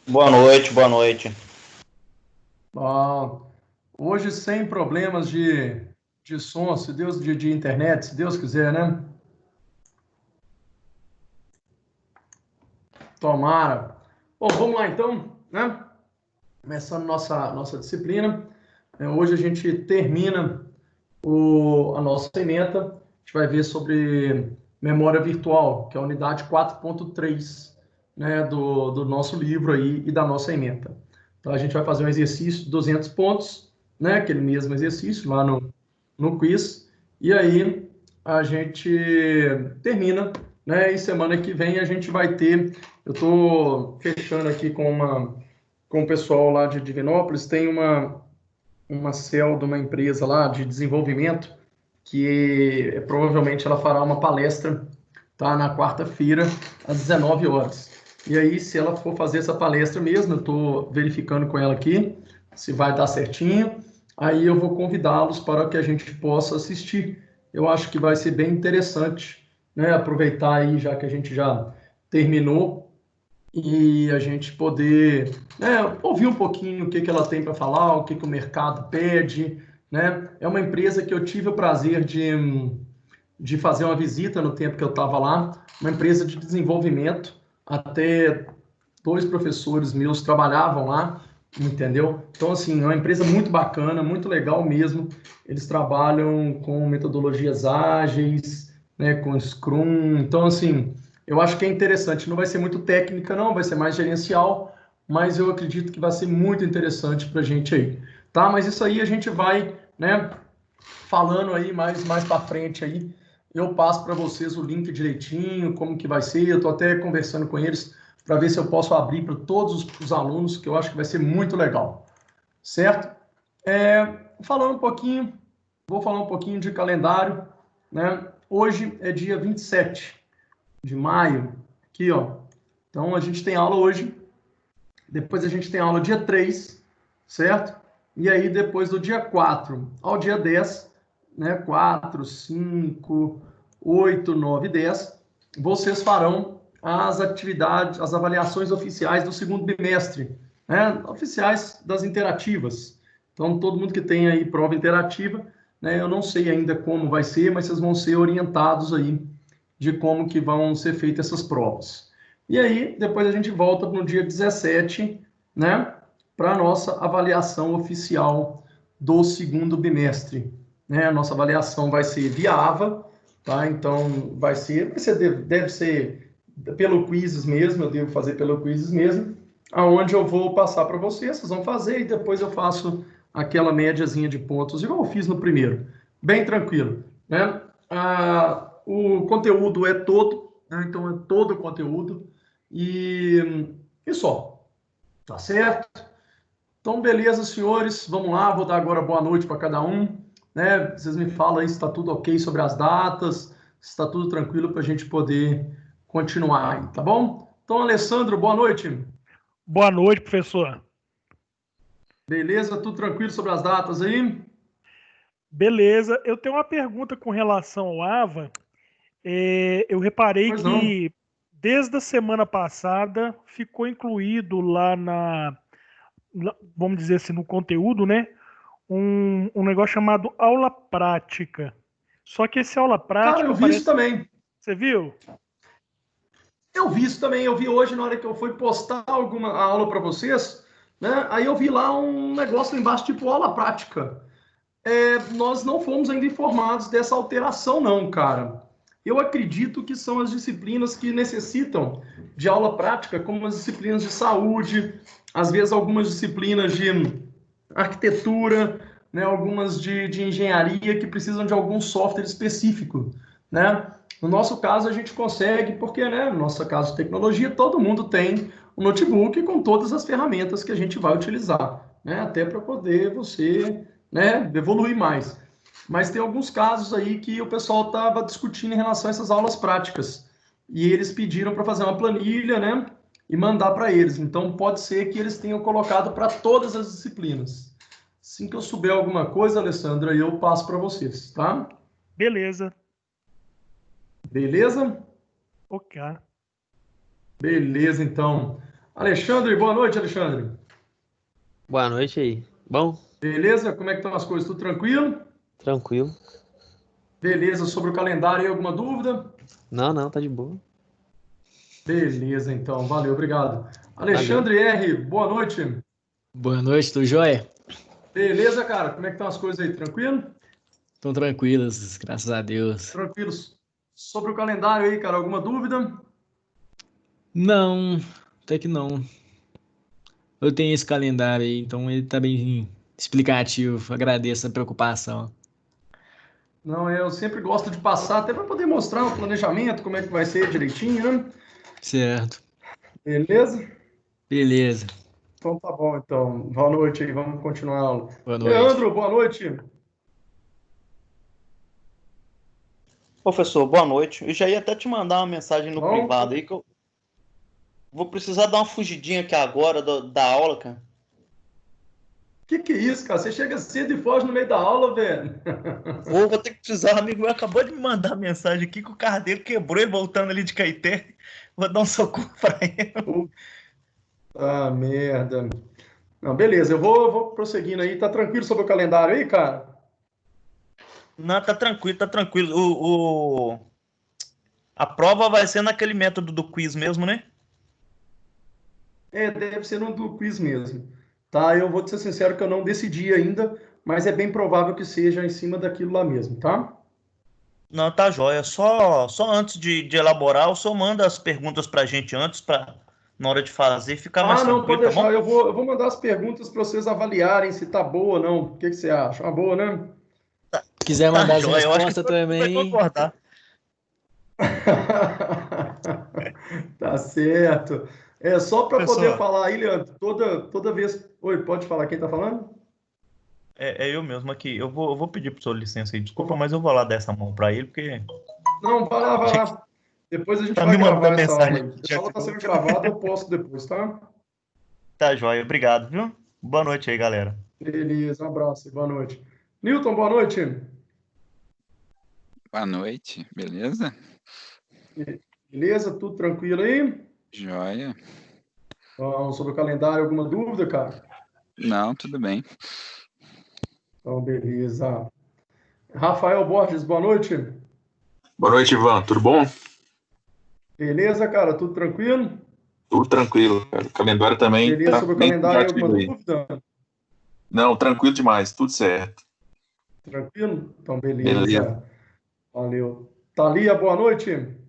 Boa noite, boa noite. Bom, hoje sem problemas de som, se Deus, de internet, se Deus quiser, né? Tomara. Bom, vamos lá então, né? Começando nossa disciplina. Hoje a gente termina a nossa ementa. A gente vai ver sobre memória virtual, que é a unidade 4.3, né, do nosso livro aí e da nossa ementa. Então a gente vai fazer um exercício de 200 pontos, né, aquele mesmo exercício lá no quiz, e aí a gente termina, né, e semana que vem a gente vai ter, eu estou fechando aqui com o pessoal lá de Divinópolis, tem uma cell de uma empresa lá de desenvolvimento que provavelmente ela fará uma palestra, tá, na quarta-feira às 19 horas. E aí, se ela for fazer essa palestra mesmo, eu estou verificando com ela aqui se vai dar certinho. Aí eu vou convidá-los para que a gente possa assistir. Eu acho que vai ser bem interessante, né? Aproveitar aí, já que a gente já terminou, e a gente poder, né, ouvir um pouquinho o que ela tem para falar, o que o mercado pede, né? É uma empresa que eu tive o prazer de fazer uma visita no tempo que eu estava lá, uma empresa de desenvolvimento, até dois professores meus trabalhavam lá, entendeu? Então, assim, é uma empresa muito bacana, muito legal mesmo. Eles trabalham com metodologias ágeis, né, com Scrum. Então, assim, eu acho que é interessante. Não vai ser muito técnica, não, vai ser mais gerencial, mas eu acredito que vai ser muito interessante para a gente aí, tá? Mas isso aí a gente vai, né, falando aí mais para frente aí. Eu passo para vocês o link direitinho, como que vai ser. Eu estou até conversando com eles para ver se eu posso abrir para todos os alunos, que eu acho que vai ser muito legal, certo? Falando um pouquinho, vou falar um pouquinho de calendário, né? Hoje é dia 27 de maio, aqui, ó. Então a gente tem aula hoje, depois a gente tem aula dia 3, certo? E aí depois do dia 4 ao dia 10, né? 4, 5, 8, 9, 10, vocês farão as atividades, as avaliações oficiais do segundo bimestre, né? Oficiais das interativas. Então, todo mundo que tem aí prova interativa, né? Eu não sei ainda como vai ser, mas vocês vão ser orientados aí de como que vão ser feitas essas provas. E aí, depois a gente volta no dia 17, né, para a nossa avaliação oficial do segundo bimestre. Né? A nossa avaliação vai ser via AVA, tá? Então, deve ser pelo quizzes mesmo, eu devo fazer pelo quizzes mesmo, aonde eu vou passar para vocês, vocês vão fazer e depois eu faço aquela médiazinha de pontos, igual eu fiz no primeiro. Bem tranquilo, né? O conteúdo é todo, né? Então é todo o conteúdo e só, tá certo? Então, beleza, senhores, vamos lá, vou dar agora boa noite para cada um, né? Vocês me falam aí se está tudo ok sobre as datas, se está tudo tranquilo para a gente poder continuar aí, tá bom? Então, Alessandro, boa noite. Boa noite, professor. Beleza? Tudo tranquilo sobre as datas aí? Beleza. Eu tenho uma pergunta com relação ao AVA. Eu reparei Pois não. que desde a semana passada ficou incluído lá vamos dizer assim, no conteúdo, né? Um negócio chamado aula prática. Só que esse aula Cara, eu prática vi isso parece. também. Você viu? Eu vi isso também. Eu vi hoje, na hora que eu fui postar alguma aula para vocês, né? Aí eu vi lá um negócio lá embaixo, tipo aula prática. Nós não fomos ainda informados dessa alteração, não, cara. Eu acredito que são as disciplinas que necessitam de aula prática, como as disciplinas de saúde, às vezes algumas disciplinas de arquitetura, né, algumas de engenharia que precisam de algum software específico, né? No nosso caso, a gente consegue, porque, né, no nosso caso de tecnologia, todo mundo tem um notebook com todas as ferramentas que a gente vai utilizar, né? Até para poder você, né, evoluir mais. Mas tem alguns casos aí que o pessoal estava discutindo em relação a essas aulas práticas. E eles pediram para fazer uma planilha, né, e mandar para eles. Então, pode ser que eles tenham colocado para todas as disciplinas. Assim que eu souber alguma coisa, Alessandra, eu passo para vocês, tá? Beleza. Beleza? Ok. Beleza, então. Alexandre, boa noite, Alexandre. Boa noite aí. Bom, Beleza? Como é que estão as coisas? Tudo tranquilo? tranquilo. Beleza, sobre o calendário aí, alguma dúvida? Não, tá de boa. Beleza, então, valeu, obrigado. Valeu. Alexandre R, boa noite. Boa noite, tudo jóia? Beleza, cara? Como é que estão as coisas aí? Tranquilo? Estão tranquilas, graças a Deus. Tranquilos. Sobre o calendário aí, cara, alguma dúvida? Não, até que não. Eu tenho esse calendário aí, então ele tá bem explicativo. Agradeço a preocupação. Não, eu sempre gosto de passar, até para poder mostrar o planejamento, como é que vai ser direitinho, né? Certo. Beleza? Beleza. Então tá bom, então. Boa noite aí, vamos continuar a aula. Boa noite. Leandro, boa noite. Professor, boa noite. Eu já ia até te mandar uma mensagem no Bom, privado aí que eu vou precisar dar uma fugidinha aqui agora da aula, cara. que é isso, cara? Você chega cedo e foge no meio da aula, velho. Vou ter que precisar. Um amigo meu acabou de me mandar mensagem aqui que o carro dele quebrou ele voltando ali de Caeté. Vou dar um socorro pra ele. Ah, merda. Não, beleza, eu vou prosseguindo aí. Tá tranquilo sobre o calendário aí, cara? Não, tá tranquilo, tá tranquilo. A prova vai ser naquele método do quiz mesmo, né? É, deve ser no do quiz mesmo. Tá, eu vou te ser sincero que eu não decidi ainda, mas é bem provável que seja em cima daquilo lá mesmo, tá? Não, tá jóia. Só antes de elaborar, o senhor manda as perguntas pra gente antes, na hora de fazer, ficar mais Ah, não, pode tranquilo, tá bom? deixar. Eu vou mandar as perguntas para vocês avaliarem se tá boa ou não. O que você acha? Uma boa, né? Se quiser Tá mandar as jóia. Eu acho que respostas todo mundo vai também, concordar. Tá certo. É só para poder Professor, falar aí, Leandro, toda vez. Oi, pode falar quem tá falando? é eu mesmo aqui. Eu vou pedir pro senhor licença aí. Desculpa, mas eu vou lá dar essa mão pra ele, porque Não, vai lá, vai lá. Depois a gente tá vai me mandando gravar essa aula mensagem aí. no Essa aula chat está do sendo gravada, eu posto depois, tá? Tá jóia. Obrigado, viu? Boa noite aí, galera. Beleza, um abraço e boa noite. Newton, boa noite. Boa noite, beleza? Beleza, tudo tranquilo aí? Joia? Então, sobre o calendário, alguma dúvida, cara? Não, tudo bem. Então, beleza. Rafael Borges, boa noite. Boa noite, Ivan. Tudo bom? Beleza, cara, tudo tranquilo? Tudo tranquilo, cara. O calendário também Beleza, tá sobre o bem calendário, negativo alguma aí. dúvida? Não, tranquilo demais, tudo certo. Tranquilo? Então, Beleza. beleza. Valeu. Thalia, boa noite.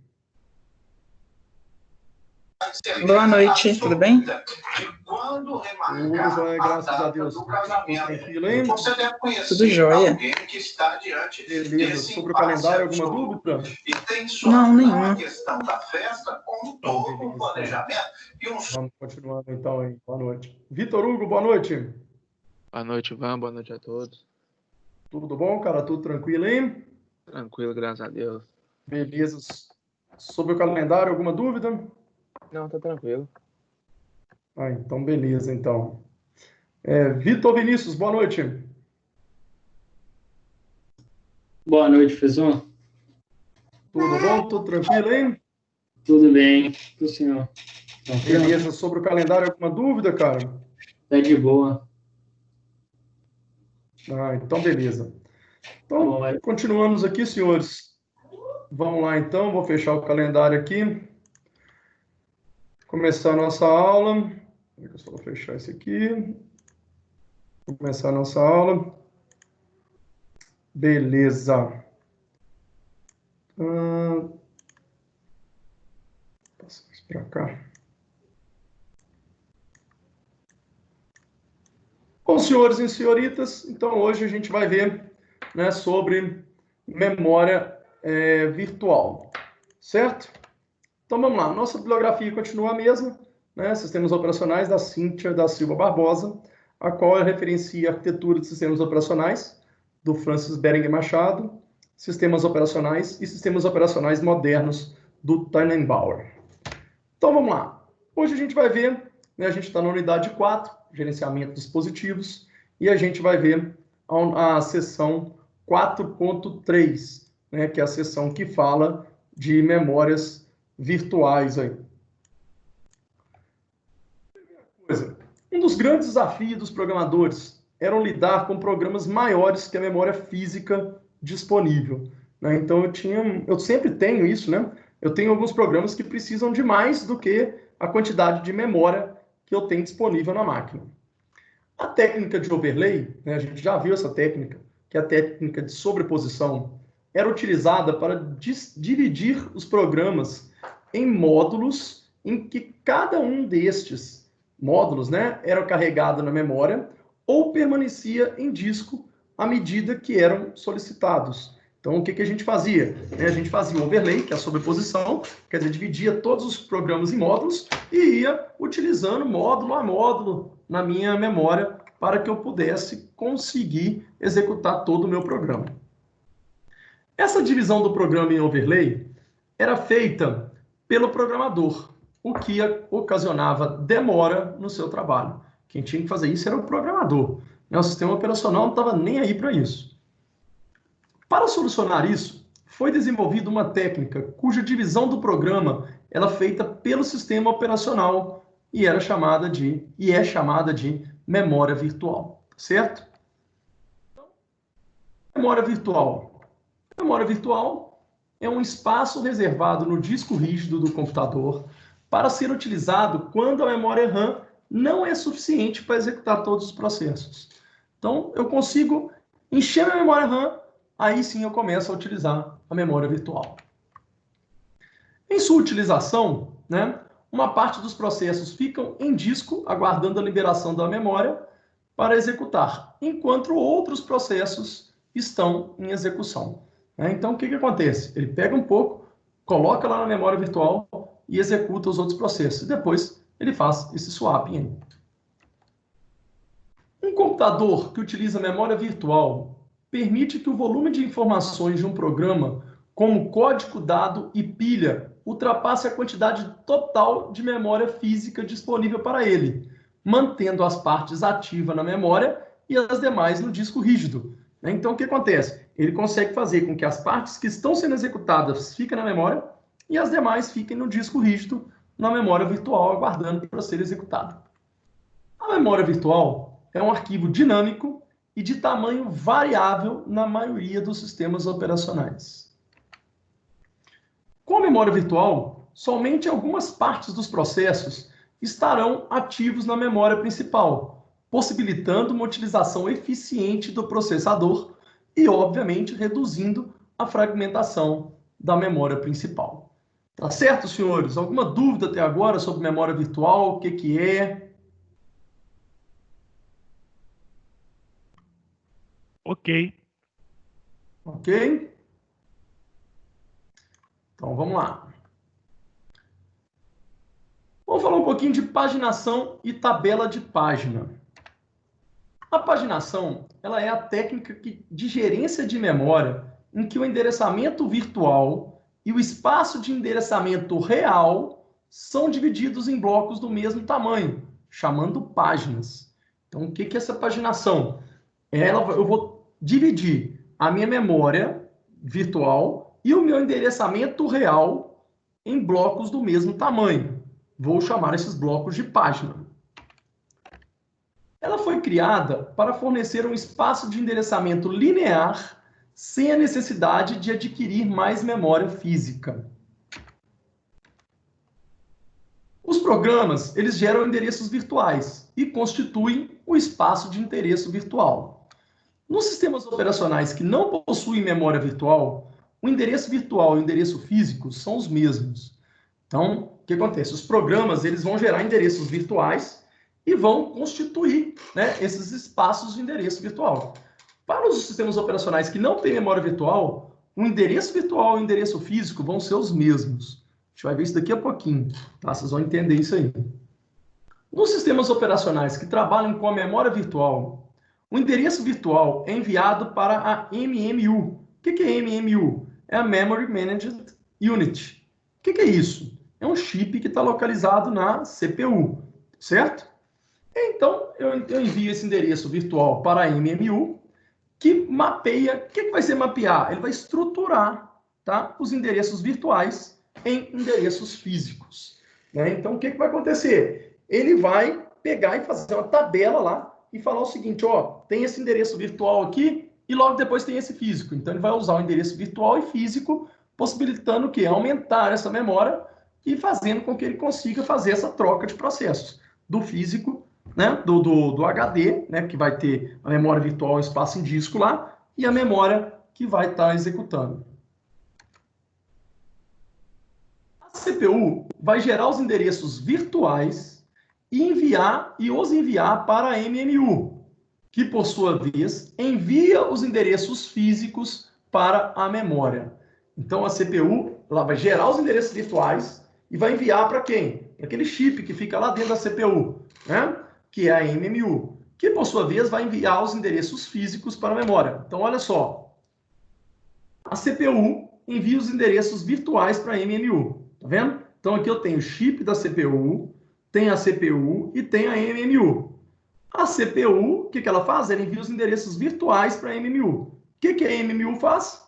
Boa noite, tudo bem? Tudo jóia, graças a Deus. Tudo tranquilo, hein? Tudo jóia. Beleza. Sobre o calendário, alguma dúvida? Não, nenhuma. Então, beleza. Vamos continuando então aí. Boa noite. Vitor Hugo, boa noite. Boa noite, Ivan. Boa noite a todos. Tudo bom, cara? Tudo tranquilo, hein? Tranquilo, graças a Deus. Beleza. Sobre o calendário, alguma dúvida? Não, tá tranquilo. Ah, então beleza, então. Vitor Vinícius, boa noite. Boa noite, professor. Tudo bom? Tudo tranquilo, hein? Tudo bem, o senhor? Beleza. Sobre o calendário, alguma dúvida, cara? Tá de boa. Ah, então beleza. Então, Bom, continuamos aqui, senhores. Vamos lá, então. Vou fechar o calendário aqui. Começar a nossa aula. Eu só vou fechar esse aqui. Começar a nossa aula. Beleza. Passar isso para cá. Bom, senhores e senhoritas, então hoje a gente vai ver, né, sobre memória virtual, certo? Então vamos lá, nossa bibliografia continua a mesma, né, sistemas operacionais da Cíntia da Silva Barbosa, a qual referencia a arquitetura de sistemas operacionais do Francis Behringer Machado, sistemas operacionais e sistemas operacionais modernos do Tannenbauer. Então vamos lá, hoje a gente vai ver, né, a gente está na unidade 4, gerenciamento de dispositivos, e a gente vai ver a seção 4.3, né, que é a seção que fala de memórias virtuais aí. coisa. Um dos grandes desafios dos programadores era lidar com programas maiores que a memória física disponível, né? Então eu sempre tenho isso, né? Eu tenho alguns programas que precisam de mais do que a quantidade de memória que eu tenho disponível na máquina. A técnica de overlay, né, a gente já viu essa técnica, que é a técnica de sobreposição, era utilizada para dividir os programas em módulos em que cada um destes módulos, né, era carregado na memória ou permanecia em disco à medida que eram solicitados. Então, o que a gente fazia? A gente fazia o overlay, que é a sobreposição, quer dizer, dividia todos os programas em módulos e ia utilizando módulo a módulo na minha memória para que eu pudesse conseguir executar todo o meu programa. Essa divisão do programa em overlay era feita pelo programador, o que ocasionava demora no seu trabalho. Quem tinha que fazer isso era o programador. O sistema operacional não estava nem aí para isso. Para solucionar isso, foi desenvolvida uma técnica cuja divisão do programa era feita pelo sistema operacional e é chamada de memória virtual, certo? Memória virtual. Memória virtual é um espaço reservado no disco rígido do computador para ser utilizado quando a memória RAM não é suficiente para executar todos os processos. Então, eu consigo encher minha memória RAM, aí sim eu começo a utilizar a memória virtual. Em sua utilização, né, uma parte dos processos ficam em disco, aguardando a liberação da memória para executar, enquanto outros processos estão em execução. Então, o que acontece? Ele pega um pouco, coloca lá na memória virtual e executa os outros processos. E depois ele faz esse swapping. Um computador que utiliza memória virtual permite que o volume de informações de um programa, como código dado e pilha, ultrapasse a quantidade total de memória física disponível para ele, mantendo as partes ativas na memória e as demais no disco rígido. Então, o que acontece? Ele consegue fazer com que as partes que estão sendo executadas fiquem na memória e as demais fiquem no disco rígido, na memória virtual, aguardando para ser executado. A memória virtual é um arquivo dinâmico e de tamanho variável na maioria dos sistemas operacionais. Com a memória virtual, somente algumas partes dos processos estarão ativos na memória principal, possibilitando uma utilização eficiente do processador e, obviamente, reduzindo a fragmentação da memória principal. Tá certo, senhores? Alguma dúvida até agora sobre memória virtual? O que é? Ok. Ok? Então, vamos lá. Vamos falar um pouquinho de paginação e tabela de página. A paginação, ela é a técnica de gerência de memória em que o endereçamento virtual e o espaço de endereçamento real são divididos em blocos do mesmo tamanho, chamando páginas. Então, o que é essa paginação? Eu vou dividir a minha memória virtual e o meu endereçamento real em blocos do mesmo tamanho. Vou chamar esses blocos de página. Ela foi criada para fornecer um espaço de endereçamento linear sem a necessidade de adquirir mais memória física. Os programas, eles geram endereços virtuais e constituem o espaço de endereço virtual. Nos sistemas operacionais que não possuem memória virtual, o endereço virtual e o endereço físico são os mesmos. Então, o que acontece? Os programas, eles vão gerar endereços virtuais e vão constituir, né, esses espaços de endereço virtual. Para os sistemas operacionais que não têm memória virtual, o endereço virtual e o endereço físico vão ser os mesmos. A gente vai ver isso daqui a pouquinho, tá? Vocês vão entender isso aí. Nos sistemas operacionais que trabalham com a memória virtual, o endereço virtual é enviado para a MMU. O que é MMU? É a Memory Managed Unit. O que é isso? É um chip que está localizado na CPU, certo? Então, eu envio esse endereço virtual para a MMU, que mapeia. O que vai ser mapear? Ele vai estruturar, tá, os endereços virtuais em endereços físicos. Né? Então, o que vai acontecer? Ele vai pegar e fazer uma tabela lá e falar o seguinte, ó, tem esse endereço virtual aqui e logo depois tem esse físico. Então, ele vai usar o endereço virtual e físico, possibilitando o quê? Aumentar essa memória e fazendo com que ele consiga fazer essa troca de processos do físico, né, do HD, né, que vai ter a memória virtual, espaço em disco lá, e a memória que vai estar executando. A CPU vai gerar os endereços virtuais e os enviar para a MMU, que, por sua vez, envia os endereços físicos para a memória. Então, a CPU ela vai gerar os endereços virtuais e vai enviar para quem? Para aquele chip que fica lá dentro da CPU, né? Que é a MMU, que, por sua vez, vai enviar os endereços físicos para a memória. Então, olha só. A CPU envia os endereços virtuais para a MMU. Tá vendo? Então, aqui eu tenho o chip da CPU, tem a CPU e tem a MMU. A CPU, o que ela faz? Ela envia os endereços virtuais para a MMU. O que a MMU faz?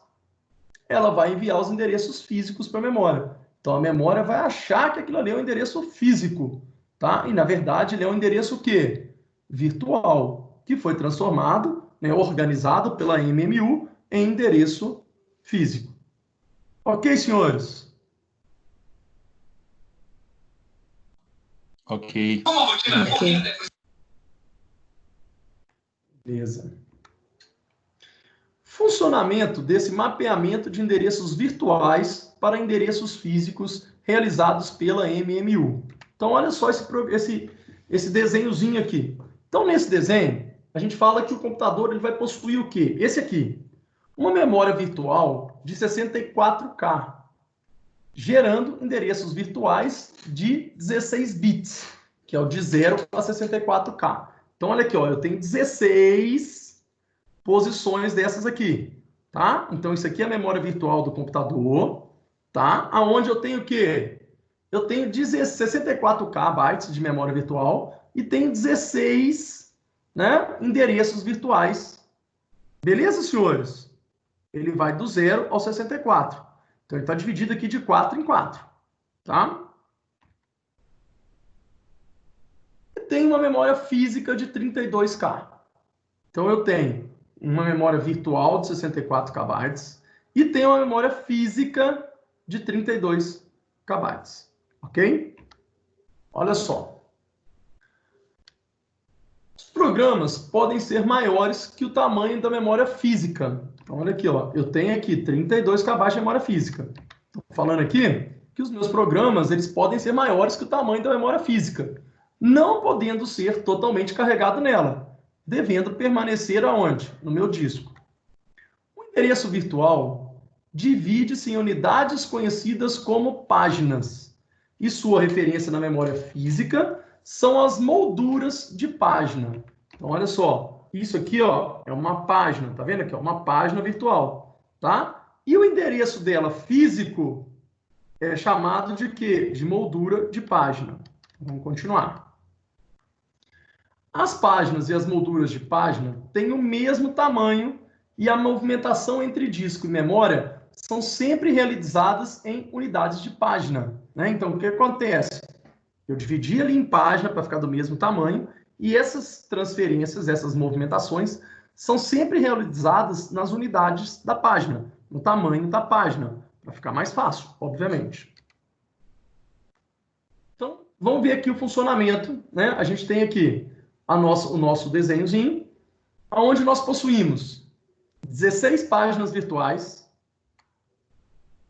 Ela vai enviar os endereços físicos para a memória. Então, a memória vai achar que aquilo ali é um endereço físico, tá? E, na verdade, ele é um endereço o quê? Virtual, que foi transformado, né, organizado pela MMU em endereço físico. Ok, senhores? Ok. Ok. Beleza. Funcionamento desse mapeamento de endereços virtuais para endereços físicos realizados pela MMU. Então, olha só esse desenhozinho aqui. Então, nesse desenho, a gente fala que o computador ele vai possuir o quê? Esse aqui. Uma memória virtual de 64K, gerando endereços virtuais de 16 bits, que é o de 0 a 64K. Então, olha aqui, ó, eu tenho 16 posições dessas aqui, tá? Então, isso aqui é a memória virtual do computador, tá? Aonde eu tenho o quê? Eu tenho 64K bytes de memória virtual e tenho 16, né, endereços virtuais. Beleza, senhores? Ele vai do 0 ao 64. Então, ele está dividido aqui de 4 em 4, tá? E tem uma memória física de 32K. Então, eu tenho uma memória virtual de 64 KB e tem uma memória física de 32 KB. Ok? Olha só. Os programas podem ser maiores que o tamanho da memória física. Então, olha aqui, ó. Eu tenho aqui 32 KB de memória física. Estou falando aqui que os meus programas eles podem ser maiores que o tamanho da memória física, não podendo ser totalmente carregado nela, devendo permanecer aonde? No meu disco. O endereço virtual divide-se em unidades conhecidas como páginas, e sua referência na memória física são as molduras de página. Então, olha só, isso aqui, ó, é uma página, tá vendo aqui? Ó, uma página virtual, tá? E o endereço dela físico é chamado de quê? De moldura de página. Vamos continuar. As páginas e as molduras de página têm o mesmo tamanho e a movimentação entre disco e memória são sempre realizadas em unidades de página, né? Então, o que acontece? Eu dividi ali em página para ficar do mesmo tamanho e essas transferências, essas movimentações, são sempre realizadas nas unidades da página, no tamanho da página, para ficar mais fácil, obviamente. Então, vamos ver aqui o funcionamento, né? A gente tem aqui o nosso desenhozinho, onde nós possuímos 16 páginas virtuais,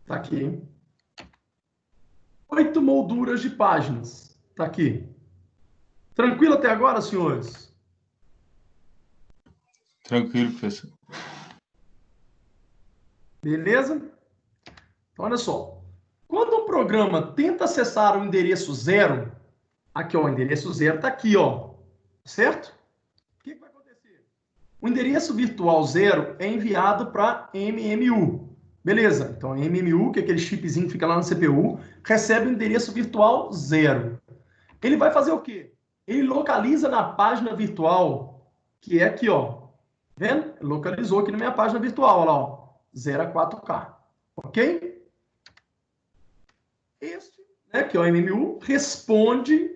tá aqui, 8 molduras de páginas, tá aqui. Tranquilo até agora, senhores? Tranquilo, professor. Beleza? Então, olha só. Quando o programa tenta acessar o endereço 0, aqui, ó, o endereço 0 está aqui, ó, certo? O que vai acontecer? O endereço virtual 0 é enviado para MMU. Beleza? Então, a MMU, que é aquele chipzinho que fica lá na CPU, recebe o endereço virtual 0. Ele vai fazer o quê? Ele localiza na página virtual, que é aqui, ó. Vendo? Localizou aqui na minha página virtual, olha lá, ó. 0 a 4K. Ok? Este, né, que é o MMU,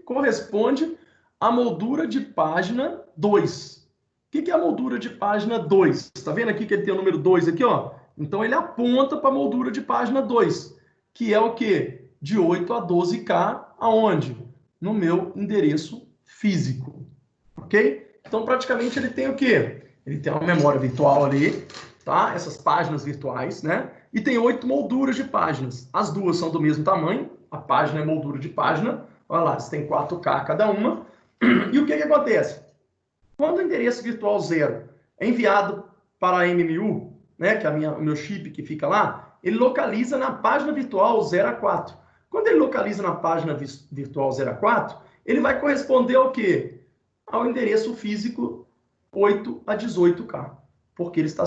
corresponde a moldura de página 2. O que é a moldura de página 2? Está vendo aqui que ele tem o número 2 aqui, ó? Então, ele aponta para a moldura de página 2, que é o quê? De 8 a 12K, aonde? No meu endereço físico, ok? Então, praticamente, ele tem o quê? Ele tem uma memória virtual ali, tá? Essas páginas virtuais, né? E tem 8 molduras de páginas. As duas são do mesmo tamanho, a página é moldura de página. Olha lá, você tem 4K cada uma. E o que acontece? Quando o endereço virtual 0 é enviado para a MMU, né, que é o meu chip que fica lá, ele localiza na página virtual 0 a 4. Quando ele localiza na página virtual 0 a 4, ele vai corresponder ao quê? Ao endereço físico 8 a 18K. Porque ele está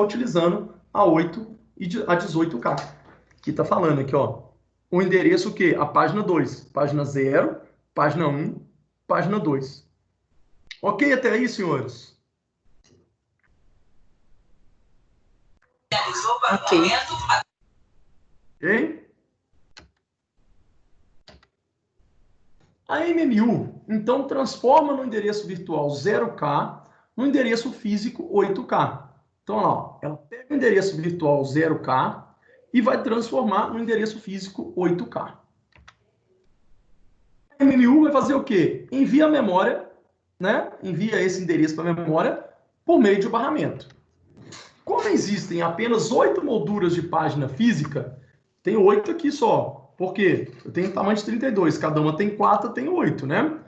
utilizando a 8 e a 18K. Aqui está falando aqui, ó. O endereço o quê? A página 2. Página 0, página 1, página 2. Ok até aí, senhores? Ok. Ok? A MMU, então, transforma no endereço virtual 0K no endereço físico 8K. Então, olha lá, ó, ela pega o endereço virtual 0K e vai transformar no endereço físico 8K. A MMU vai fazer o quê? Envia a memória, né? Envia esse endereço para a memória por meio de barramento. Como existem apenas 8 molduras de página física, tem 8 aqui só. Por quê? Eu tenho tamanho de 32, cada uma tem 4, eu tenho 8, né?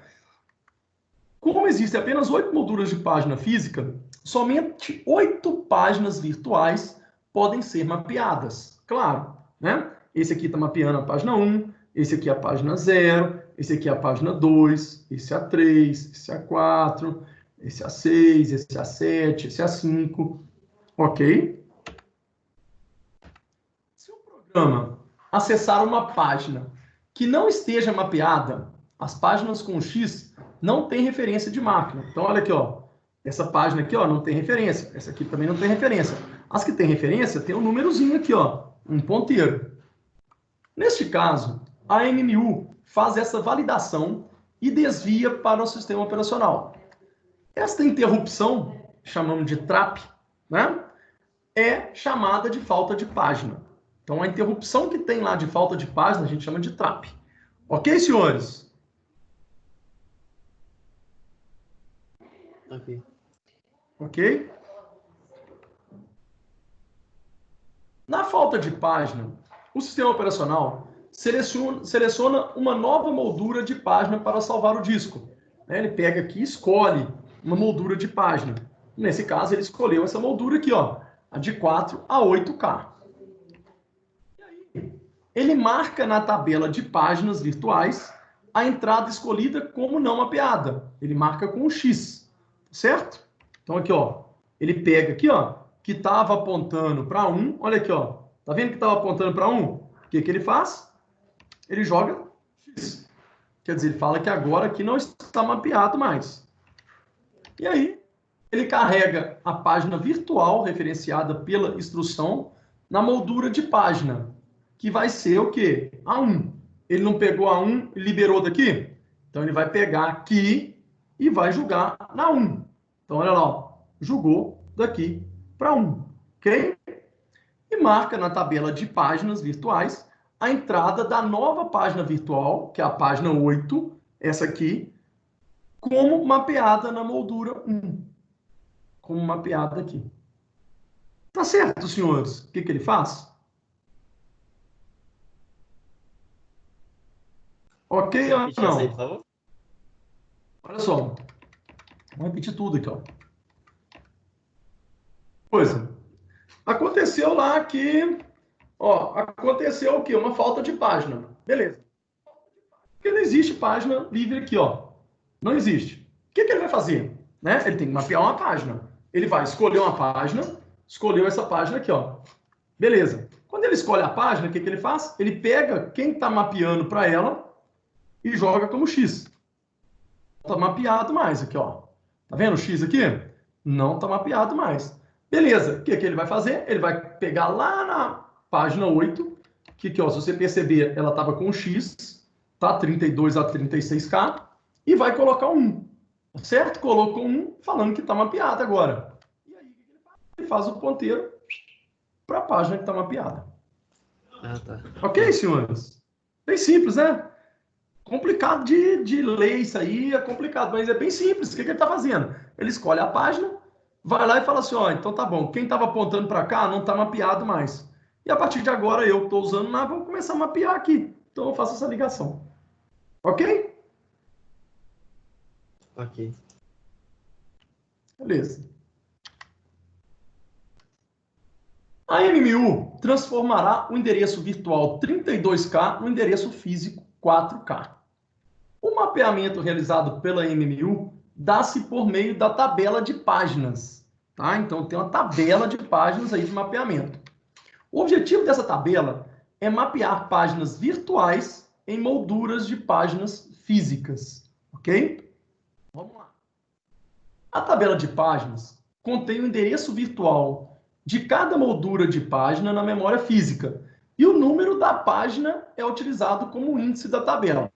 Como existem apenas 8 molduras de página física, somente 8 páginas virtuais podem ser mapeadas. Claro, né? Esse aqui está mapeando a página 1, esse aqui é a página 0, esse aqui é a página 2, esse é a 3, esse é a 4, esse é a 6, esse é a 7, esse é a 5. Ok? Se o programa acessar uma página que não esteja mapeada, as páginas com X não tem referência de máquina. Então, olha aqui, ó. Essa página aqui, ó, não tem referência. Essa aqui também não tem referência. As que têm referência, tem um númerozinho aqui, ó. Um ponteiro. Neste caso, a MMU faz essa validação e desvia para o sistema operacional. Esta interrupção, chamamos de trap, né? É chamada de falta de página. Então, a interrupção que tem lá de falta de página, a gente chama de trap. Ok, senhores? Ok. Ok? Na falta de página, o sistema operacional seleciona uma nova moldura de página para salvar o disco. Ele pega aqui e escolhe uma moldura de página. Nesse caso, ele escolheu essa moldura aqui, ó, a de 4 a 8K. E aí, ele marca na tabela de páginas virtuais a entrada escolhida como não mapeada. Ele marca com um X, certo? Então, aqui, ó, ele pega aqui, ó, que estava apontando para 1. Olha aqui, ó. Tá vendo que estava apontando para 1? O que ele faz? Ele joga X. Quer dizer, ele fala que agora aqui não está mapeado mais. E aí, ele carrega a página virtual referenciada pela instrução na moldura de página, que vai ser o quê? A1. Ele não pegou a 1 e liberou daqui? Então, ele vai pegar aqui e vai jogar na 1. Então, olha lá, ó, jogou daqui para 1, ok? E marca na tabela de páginas virtuais a entrada da nova página virtual, que é a página 8, essa aqui, como mapeada na moldura 1. Como mapeada aqui. Tá certo, senhores? O que ele faz? Ok ou não? Aí, por favor? Olha só. Vamos repetir tudo aqui, ó. Coisa. Aconteceu lá que... Ó, aconteceu o quê? Uma falta de página. Beleza. Porque não existe página livre aqui, ó. Não existe. O que ele vai fazer? Né? Ele tem que mapear uma página. Ele vai escolher uma página, escolheu essa página aqui, ó. Beleza. Quando ele escolhe a página, o que ele faz? Ele pega quem está mapeando para ela e joga como X. Não está mapeado mais aqui, ó. Tá vendo o X aqui? Não está mapeado mais. Beleza. O que ele vai fazer? Ele vai pegar lá na página 8, que ó, se você perceber, ela estava com X, tá? 32 a 36K. e vai colocar um 1, certo? Colocou um falando que está mapeado agora. E aí ele faz o ponteiro para a página que está mapeada. Ah, tá. Ok, senhores? Bem simples, né? Complicado de ler isso aí, é complicado, mas é bem simples. O que ele está fazendo? Ele escolhe a página, vai lá e fala assim, ó, então tá bom, quem estava apontando para cá não está mapeado mais. E a partir de agora, eu que estou usando lá, vou começar a mapear aqui. Então eu faço essa ligação. Ok? Ok. Beleza. A MMU transformará o endereço virtual 32K no endereço físico 4K. O mapeamento realizado pela MMU dá-se por meio da tabela de páginas. Tá? Então, tem uma tabela de páginas aí de mapeamento. O objetivo dessa tabela é mapear páginas virtuais em molduras de páginas físicas. Ok? Vamos lá. A tabela de páginas contém o endereço virtual de cada moldura de página na memória física. E o número da página é utilizado como índice da tabela.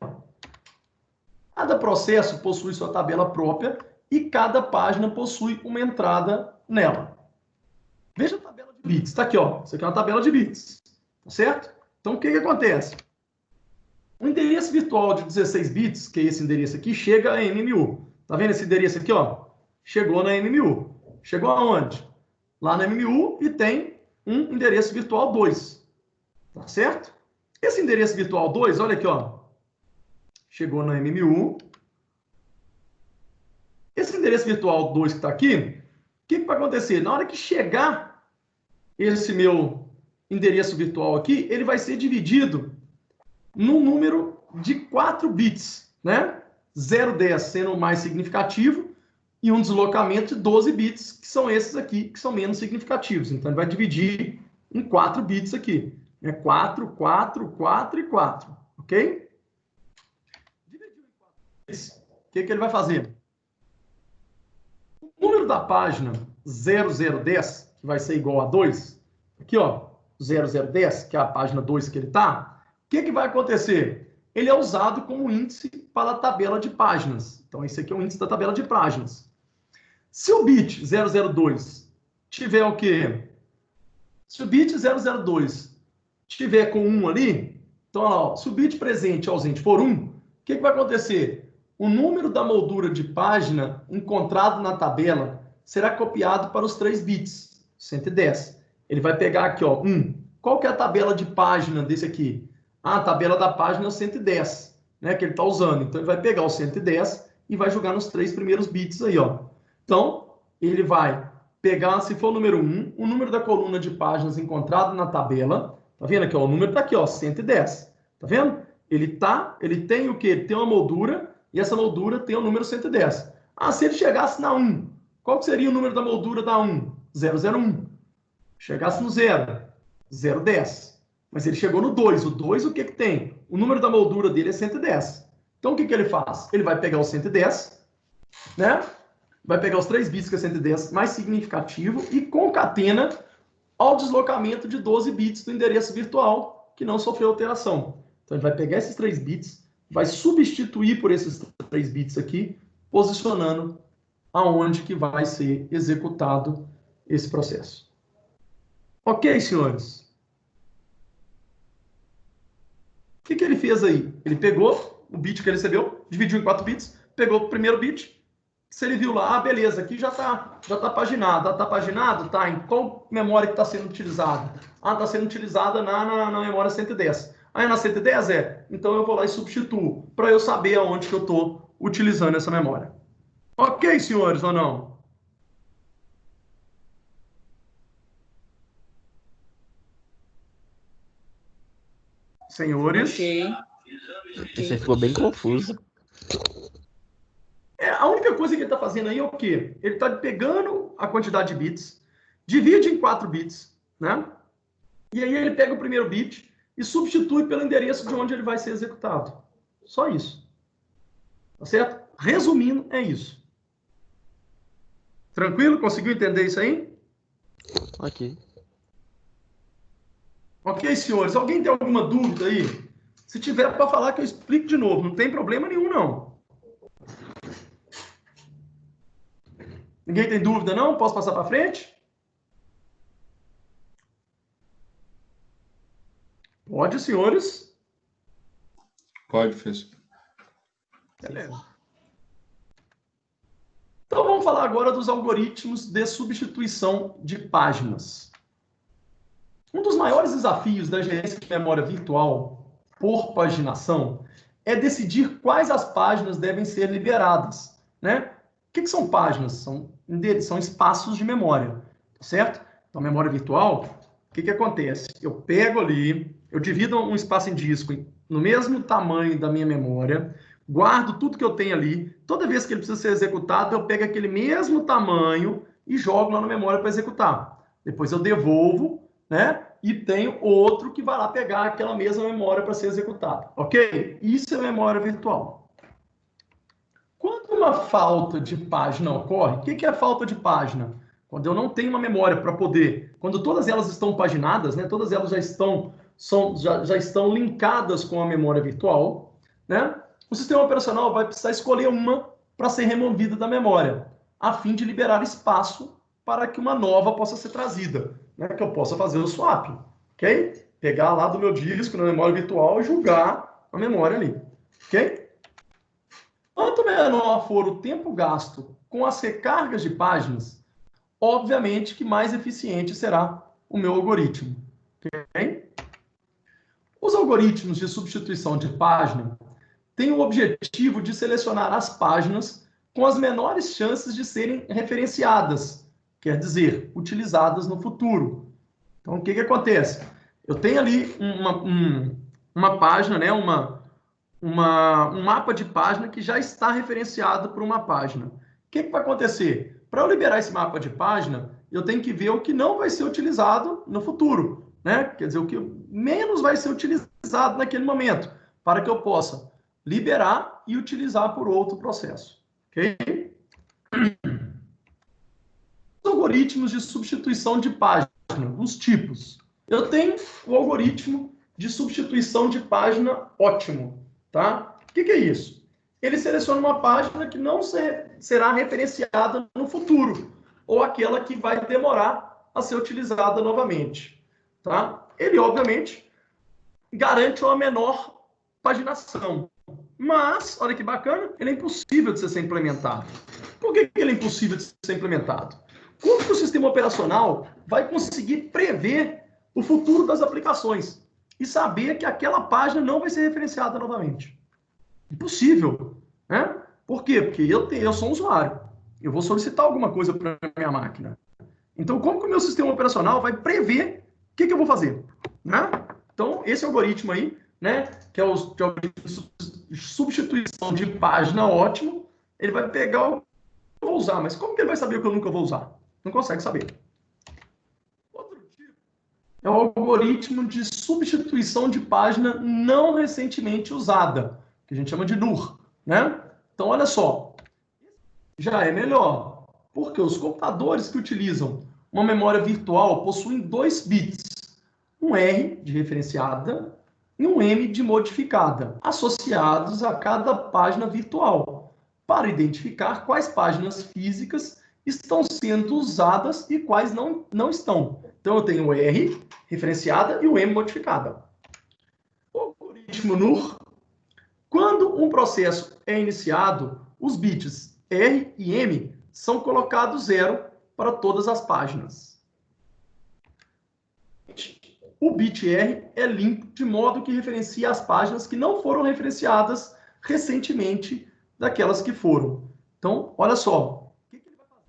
Cada processo possui sua tabela própria e cada página possui uma entrada nela. Veja a tabela de bits. Está aqui, ó. Isso aqui é uma tabela de bits. Tá certo? Então, o que acontece? O endereço virtual de 16 bits, que é esse endereço aqui, chega a MMU. Tá vendo esse endereço aqui, ó? Chegou na MMU. Chegou aonde? Lá na MMU e tem um endereço virtual 2. Tá certo? Esse endereço virtual 2, olha aqui, ó. Chegou na MMU. Esse endereço virtual 2 que está aqui, o que vai acontecer? Na hora que chegar esse meu endereço virtual aqui, ele vai ser dividido num número de 4 bits, né? 0,10 sendo o mais significativo e um deslocamento de 12 bits, que são esses aqui, que são menos significativos. Então, ele vai dividir em 4 bits aqui. 4, 4, 4 e 4. Ok? Dividido em 4 bits, o que ele vai fazer? O número da página 0010, que vai ser igual a 2, aqui, ó, 0010, que é a página 2 que ele está, o que vai acontecer? Ele é usado como índice para a tabela de páginas. Então, esse aqui é o índice da tabela de páginas. Se o bit 002 tiver o quê? Se o bit 002 tiver com 1 ali, então, olha lá, ó, se o bit presente e ausente for 1, o que vai acontecer? O número da moldura de página encontrado na tabela será copiado para os 3 bits, 110. Ele vai pegar aqui, ó, 1. Qual que é a tabela de página desse aqui? A tabela da página é o 110, né, que ele está usando. Então, ele vai pegar o 110 e vai jogar nos 3 primeiros bits aí, ó. Então, ele vai pegar, se for o número 1, o número da coluna de páginas encontrado na tabela. Tá vendo aqui, ó? O número está aqui, ó, 110. Tá vendo? Ele tem o quê? Ele tem uma moldura e essa moldura tem o número 110. Ah, se ele chegasse na 1, qual que seria o número da moldura da 1? 001. Chegasse no 0, 010. Mas ele chegou no 2. O 2, o que tem? O número da moldura dele é 110. Então, o que ele faz? Ele vai pegar o 110, né? Vai pegar os 3 bits, que é 110, mais significativo, e concatena ao deslocamento de 12 bits do endereço virtual, que não sofreu alteração. Então, ele vai pegar esses 3 bits, vai substituir por esses 3 bits aqui, posicionando aonde que vai ser executado esse processo. Ok, senhores? O que ele fez aí? Ele pegou o bit que ele recebeu, dividiu em 4 bits, pegou o primeiro bit. Se ele viu lá, ah, beleza, aqui já tá paginado. Tá paginado? Tá. Em qual memória que está sendo utilizada? Ah, está sendo utilizada na memória 110. Ah, é na 110? É. Então eu vou lá e substituo, para eu saber aonde que eu estou utilizando essa memória. Ok, senhores, ou não? Senhores? Ok. Você ficou bem confuso. A única coisa que ele está fazendo aí é o quê? Ele está pegando a quantidade de bits, divide em 4 bits, né? E aí ele pega o primeiro bit e substitui pelo endereço de onde ele vai ser executado. Só isso. Tá certo? Resumindo, é isso. Tranquilo? Conseguiu entender isso aí? Ok. Ok, senhores. Alguém tem alguma dúvida aí? Se tiver, para falar que eu explico de novo. Não tem problema nenhum, não. Ninguém tem dúvida, não? Posso passar para frente? Pode, senhores? Pode, professor. Beleza. Então, vamos falar agora dos algoritmos de substituição de páginas. Um dos maiores desafios da gerência de memória virtual por paginação é decidir quais as páginas devem ser liberadas, né? O que são páginas? São espaços de memória, certo? Então, memória virtual, o que acontece? Eu pego ali, eu divido um espaço em disco no mesmo tamanho da minha memória, guardo tudo que eu tenho ali, toda vez que ele precisa ser executado, eu pego aquele mesmo tamanho e jogo lá na memória para executar. Depois eu devolvo, né? E tenho outro que vai lá pegar aquela mesma memória para ser executada. Ok? Isso é memória virtual. Quando uma falta de página ocorre, o que é falta de página? Quando eu não tenho uma memória para poder... Quando todas elas estão paginadas, né? Todas elas já estão linkadas com a memória virtual, né? O sistema operacional vai precisar escolher uma para ser removida da memória, a fim de liberar espaço para que uma nova possa ser trazida, né? Que eu possa fazer o swap, ok? Pegar lá do meu disco na memória virtual e jogar a memória ali, ok? Quanto menor for o tempo gasto com as recargas de páginas, obviamente que mais eficiente será o meu algoritmo, ok? Os algoritmos de substituição de página têm o objetivo de selecionar as páginas com as menores chances de serem referenciadas, quer dizer, utilizadas no futuro. Então, o que acontece? Eu tenho ali uma página, né, um mapa de página que já está referenciado por uma página. O que vai acontecer? Para eu liberar esse mapa de página, eu tenho que ver o que não vai ser utilizado no futuro, né? Quer dizer, o que menos vai ser utilizado naquele momento, para que eu possa liberar e utilizar por outro processo. Ok? Os algoritmos de substituição de página, os tipos. Eu tenho o algoritmo de substituição de página ótimo, tá? O que é isso? Ele seleciona uma página que não será referenciada no futuro, ou aquela que vai demorar a ser utilizada novamente, tá? Ele, obviamente, garante uma menor paginação. Mas, olha que bacana, ele é impossível de ser implementado. Por que ele é impossível de ser implementado? Como que o sistema operacional vai conseguir prever o futuro das aplicações e saber que aquela página não vai ser referenciada novamente? Impossível, né? Por quê? Porque eu sou um usuário. Eu vou solicitar alguma coisa para a minha máquina. Então, como que o meu sistema operacional vai prever o que eu vou fazer? Né? Então, esse algoritmo aí, né, que é o algoritmo de substituição de página ótimo, ele vai pegar o que eu vou usar. Mas como que ele vai saber o que eu nunca vou usar? Não consegue saber. Outro tipo é o algoritmo de substituição de página não recentemente usada, que a gente chama de NUR, né? Então, olha só, já é melhor, porque os computadores que utilizam uma memória virtual possuem 2 bits, um R de referenciada e um M de modificada, associados a cada página virtual, para identificar quais páginas físicas estão sendo usadas e quais não estão. Então, eu tenho o R referenciada e o M modificada. O algoritmo NUR, quando um processo é iniciado, os bits R e M são colocados 0 para todas as páginas. O bit R é limpo, de modo que referencia as páginas que não foram referenciadas recentemente daquelas que foram. Então, olha só. O que ele vai fazer?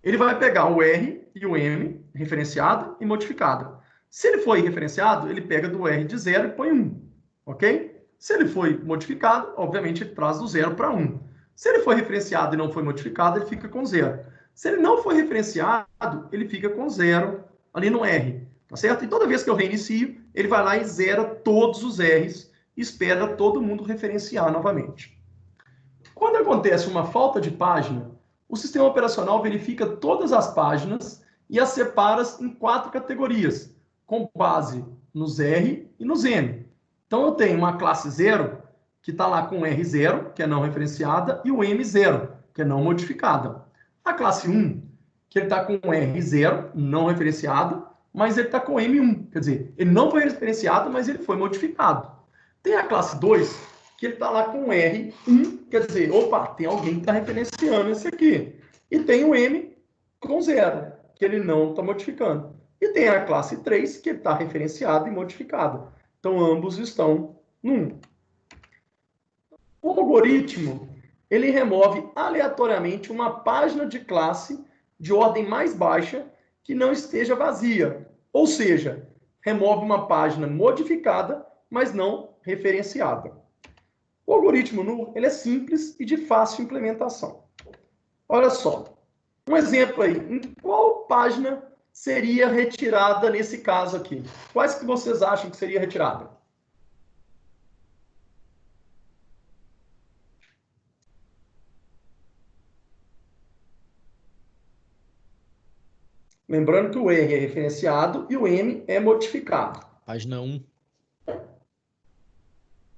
Ele vai pegar o R e o M, referenciado e modificado. Se ele foi referenciado, ele pega do R de 0 e põe 1. Ok? Se ele foi modificado, obviamente ele traz do 0 para 1. Se ele foi referenciado e não foi modificado, ele fica com 0. Se ele não foi referenciado, ele fica com 0 ali no R. Tá certo? E toda vez que eu reinicio, ele vai lá e zera todos os R's e espera todo mundo referenciar novamente. Quando acontece uma falta de página, o sistema operacional verifica todas as páginas e as separa em 4 categorias, com base nos R e nos M. Então, eu tenho uma classe 0, que está lá com R0, que é não referenciada, e o M0, que é não modificada. A classe 1, que ele está com R0, não referenciado, mas ele está com M1. Quer dizer, ele não foi referenciado, mas ele foi modificado. Tem a classe 2, que ele está lá com R1, quer dizer, opa, tem alguém que está referenciando esse aqui. E tem o M com 0, que ele não está modificando. E tem a classe 3, que está referenciada e modificada. Então, ambos estão no 1. O algoritmo, ele remove aleatoriamente uma página de classe de ordem mais baixa que não esteja vazia. Ou seja, remove uma página modificada, mas não referenciada. O algoritmo NUR, ele é simples e de fácil implementação. Olha só, um exemplo aí. Em qual página seria retirada nesse caso aqui? Quais que vocês acham que seria retirada? Lembrando que o R é referenciado e o M é modificado. Página 1.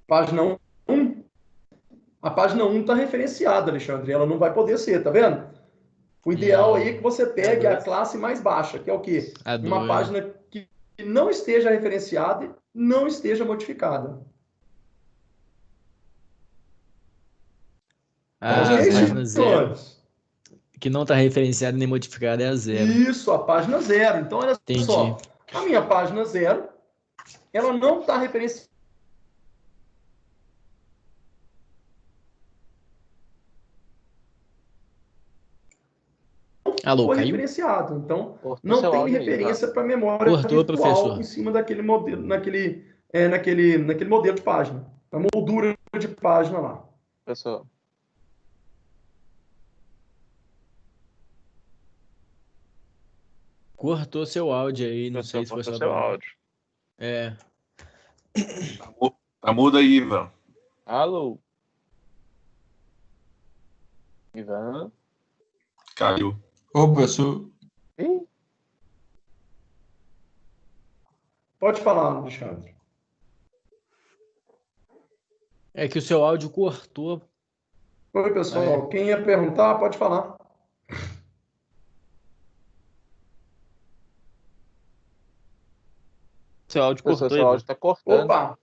Página 1. A página 1 está referenciada, Alexandre. Ela não vai poder ser, tá vendo? O ideal aí é que você pegue a classe mais baixa, que é o quê? Uma página que não esteja referenciada e não esteja modificada. A página 0. Que não está referenciada nem modificada é a 0. Isso, a página 0. Então, olha só. A minha página 0, ela não está referenciada. Alô, foi caiu? referenciado. Então, não tem referência para a memória Cortou, virtual professor. em cima daquele modelo, naquele modelo de página. A moldura de página lá. Professor. Cortou seu áudio aí, não sei se foi seu áudio. É. Tá mudo aí, Ivan. Alô? Ivan? Caiu. Ô, professor. Pode falar, Alexandre. É que o seu áudio cortou. Oi, pessoal. Quem ia perguntar, pode falar. Seu áudio cortou. Seu áudio tá cortando. Opa!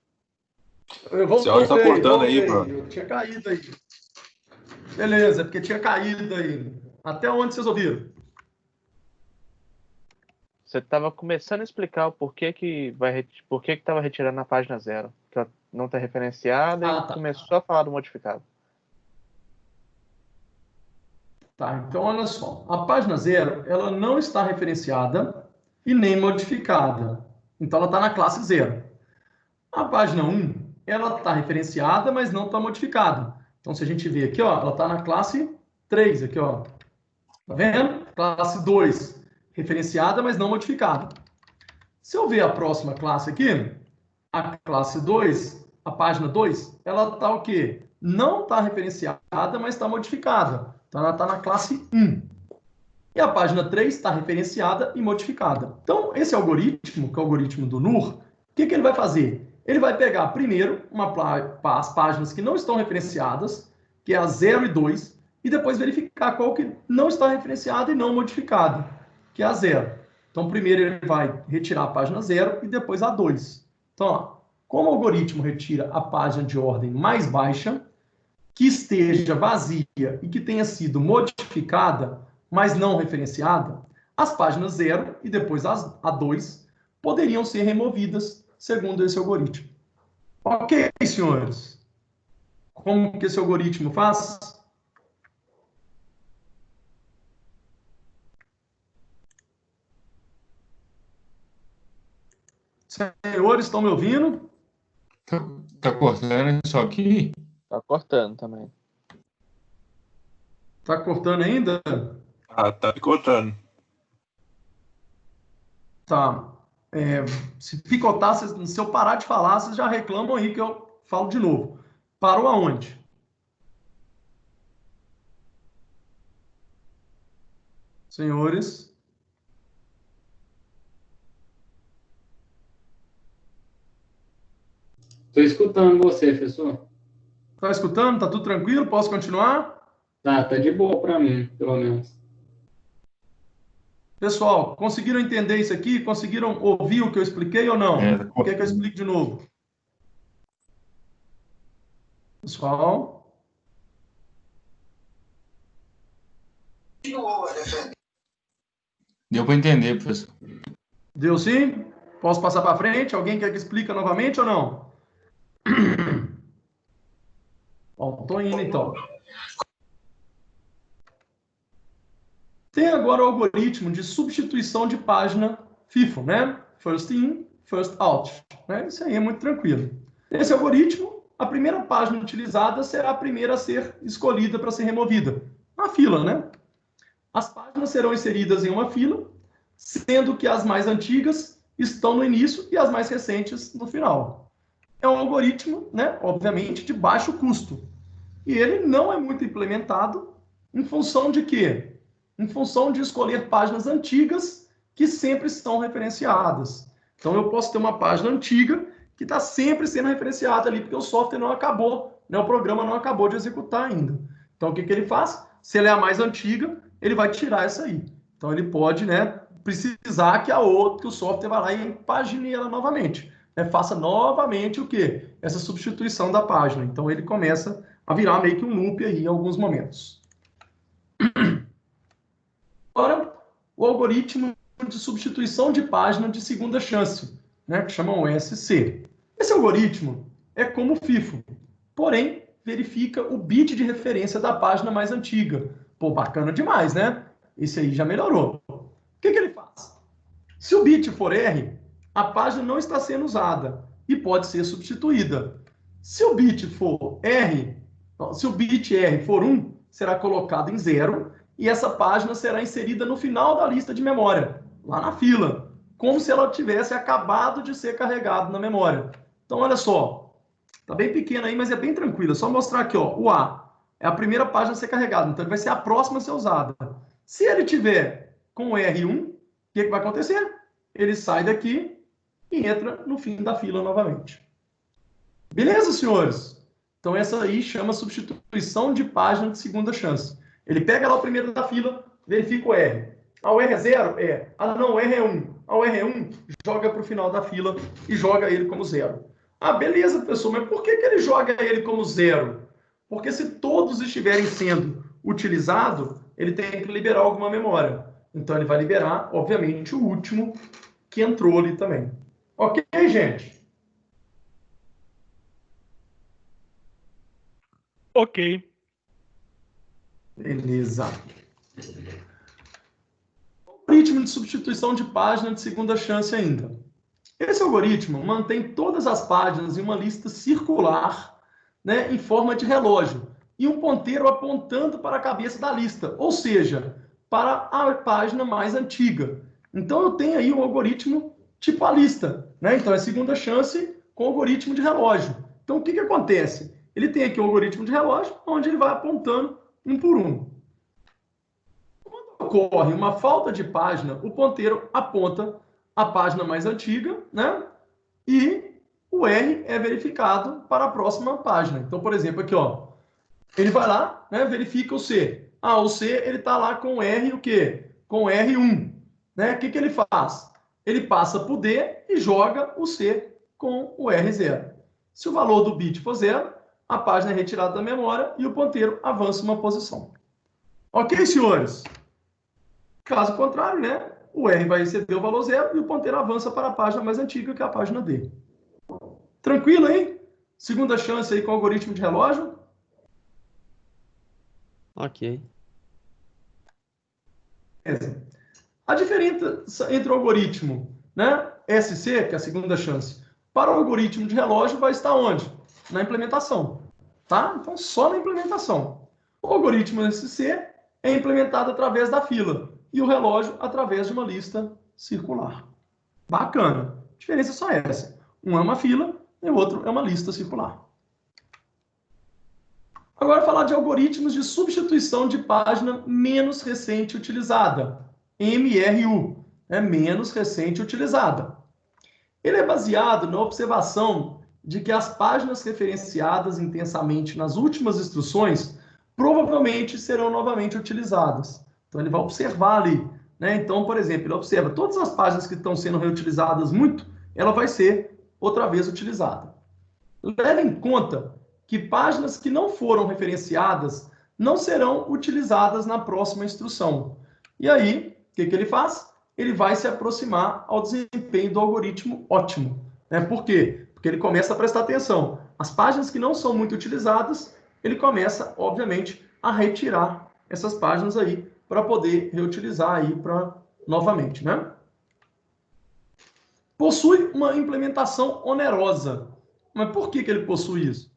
Seu áudio tá cortando aí, Ivan. Eu tinha caído aí. Beleza, porque tinha caído aí. Até onde vocês ouviram? Você estava começando a explicar o porquê que estava retirando na página 0. Que ela não está referenciada e começou a falar do modificado. Tá, então olha só. A página 0, ela não está referenciada e nem modificada. Então ela está na classe 0. A página 1, ela está referenciada, mas não está modificada. Então, se a gente ver aqui, ó, ela está na classe 3, aqui, ó. Tá vendo? Classe 2, referenciada, mas não modificada. Se eu ver a próxima classe aqui, a classe 2, a página 2, ela está o quê? Não está referenciada, mas está modificada. Então, ela está na classe 1. E a página 3 está referenciada e modificada. Então, esse algoritmo, que é o algoritmo do NUR, o que ele vai fazer? Ele vai pegar primeiro as páginas que não estão referenciadas, que é a 0 e 2, e depois verificar qual que não está referenciada e não modificada, que é a 0. Então, primeiro ele vai retirar a página 0 e depois a 2. Então, ó, como o algoritmo retira a página de ordem mais baixa, que esteja vazia e que tenha sido modificada, mas não referenciada, as páginas 0 e depois a 2 poderiam ser removidas segundo esse algoritmo. Ok, senhores? Como que esse algoritmo faz? Senhores, estão me ouvindo? Tá cortando só aqui? Tá cortando também. Tá cortando ainda? Ah, tá picotando. Tá. Se picotar, se eu parar de falar, vocês já reclamam aí que eu falo de novo. Parou aonde? Senhores? Estou escutando você, professor. Tá escutando? Tá tudo tranquilo? Posso continuar? Tá de boa para mim, pelo menos. Pessoal, conseguiram entender isso aqui? Conseguiram ouvir o que eu expliquei ou não? Quer que eu explique de novo? Pessoal? Deu para entender, professor. Deu sim? Posso passar para frente? Alguém quer que explique novamente ou não? Bom, estou indo então. Tem agora o algoritmo de substituição de página FIFO, né? First in, first out. Né? Isso aí é muito tranquilo. Nesse algoritmo, a primeira página utilizada será a primeira a ser escolhida para ser removida. Na fila, né? As páginas serão inseridas em uma fila, sendo que as mais antigas estão no início e as mais recentes no final. É um algoritmo, né? Obviamente, de baixo custo. E ele não é muito implementado em função de quê? Em função de escolher páginas antigas que sempre estão referenciadas. Então, eu posso ter uma página antiga que está sempre sendo referenciada ali, porque o software não acabou, né? O programa não acabou de executar ainda. Então, o que ele faz? Se ele é a mais antiga, ele vai tirar essa aí. Então, ele pode, né, precisar que o software vá lá e pagine ela novamente. Né? Faça novamente o quê? Essa substituição da página. Então, ele começa a virar meio que um loop aí em alguns momentos. Agora, o algoritmo de substituição de página de segunda chance, né, que chamam SC. Esse algoritmo é como o FIFO, porém, verifica o bit de referência da página mais antiga. Pô, bacana demais, né? Esse aí já melhorou. O que ele faz? Se o bit for R, a página não está sendo usada e pode ser substituída. Se o bit for R, se o bit R for 1, será colocado em 0 e essa página será inserida no final da lista de memória, lá na fila, como se ela tivesse acabado de ser carregada na memória. Então, olha só, tá bem pequeno aí, mas é bem tranquilo. É só mostrar aqui, ó, o A é a primeira página a ser carregada, então ele vai ser a próxima a ser usada. Se ele tiver com o R1, o que vai acontecer? Ele sai daqui e entra no fim da fila novamente. Beleza, senhores? Então, essa aí chama substituição de página de segunda chance. Ele pega lá o primeiro da fila, verifica o R. Ah, o R é 0? É. Ah, não, o R é 1. Ah, o R é 1, joga para o final da fila e joga ele como 0. Ah, beleza, professor, mas por que ele joga ele como 0? Porque se todos estiverem sendo utilizados, ele tem que liberar alguma memória. Então, ele vai liberar, obviamente, o último que entrou ali também. Ok, gente? Ok. Beleza. Algoritmo de substituição de página de segunda chance ainda. Esse algoritmo mantém todas as páginas em uma lista circular, né, em forma de relógio, e um ponteiro apontando para a cabeça da lista, ou seja, para a página mais antiga. Então, eu tenho aí um algoritmo tipo a lista, né? Então, é segunda chance com algoritmo de relógio. Então, o que acontece? Ele tem aqui um algoritmo de relógio, onde ele vai apontando um por um. Quando ocorre uma falta de página, o ponteiro aponta a página mais antiga, né? E o R é verificado para a próxima página. Então, por exemplo, aqui, ó, ele vai lá, né, verifica o C. Ah, o C, ele está lá com R o quê? Com R1. Né? O que ele faz? Ele passa para o D e joga o C com o R0. Se o valor do bit for 0, a página é retirada da memória e o ponteiro avança uma posição. Ok, senhores? Caso contrário, né, o R vai receber o valor 0 e o ponteiro avança para a página mais antiga, que é a página D. Tranquilo, hein? Segunda chance aí com o algoritmo de relógio. Ok. A diferença entre o algoritmo, né, SC, que é a segunda chance, para o algoritmo de relógio vai estar onde? Na implementação. Tá? Então, só na implementação. O algoritmo SC é implementado através da fila e o relógio através de uma lista circular. Bacana. A diferença é só essa. Um é uma fila e o outro é uma lista circular. Agora, falar de algoritmos de substituição de página menos recente utilizada. MRU, é menos recente utilizada. Ele é baseado na observação de que as páginas referenciadas intensamente nas últimas instruções provavelmente serão novamente utilizadas. Então, ele vai observar ali, né? Então, por exemplo, ele observa todas as páginas que estão sendo reutilizadas muito, ela vai ser outra vez utilizada. Leve em conta que páginas que não foram referenciadas não serão utilizadas na próxima instrução. E aí, o que ele faz? Ele vai se aproximar ao desempenho do algoritmo ótimo. Né? Por quê? Porque ele começa a prestar atenção. As páginas que não são muito utilizadas, ele começa, obviamente, a retirar essas páginas aí para poder reutilizar aí novamente, né? Possui uma implementação onerosa. Mas por que ele possui isso?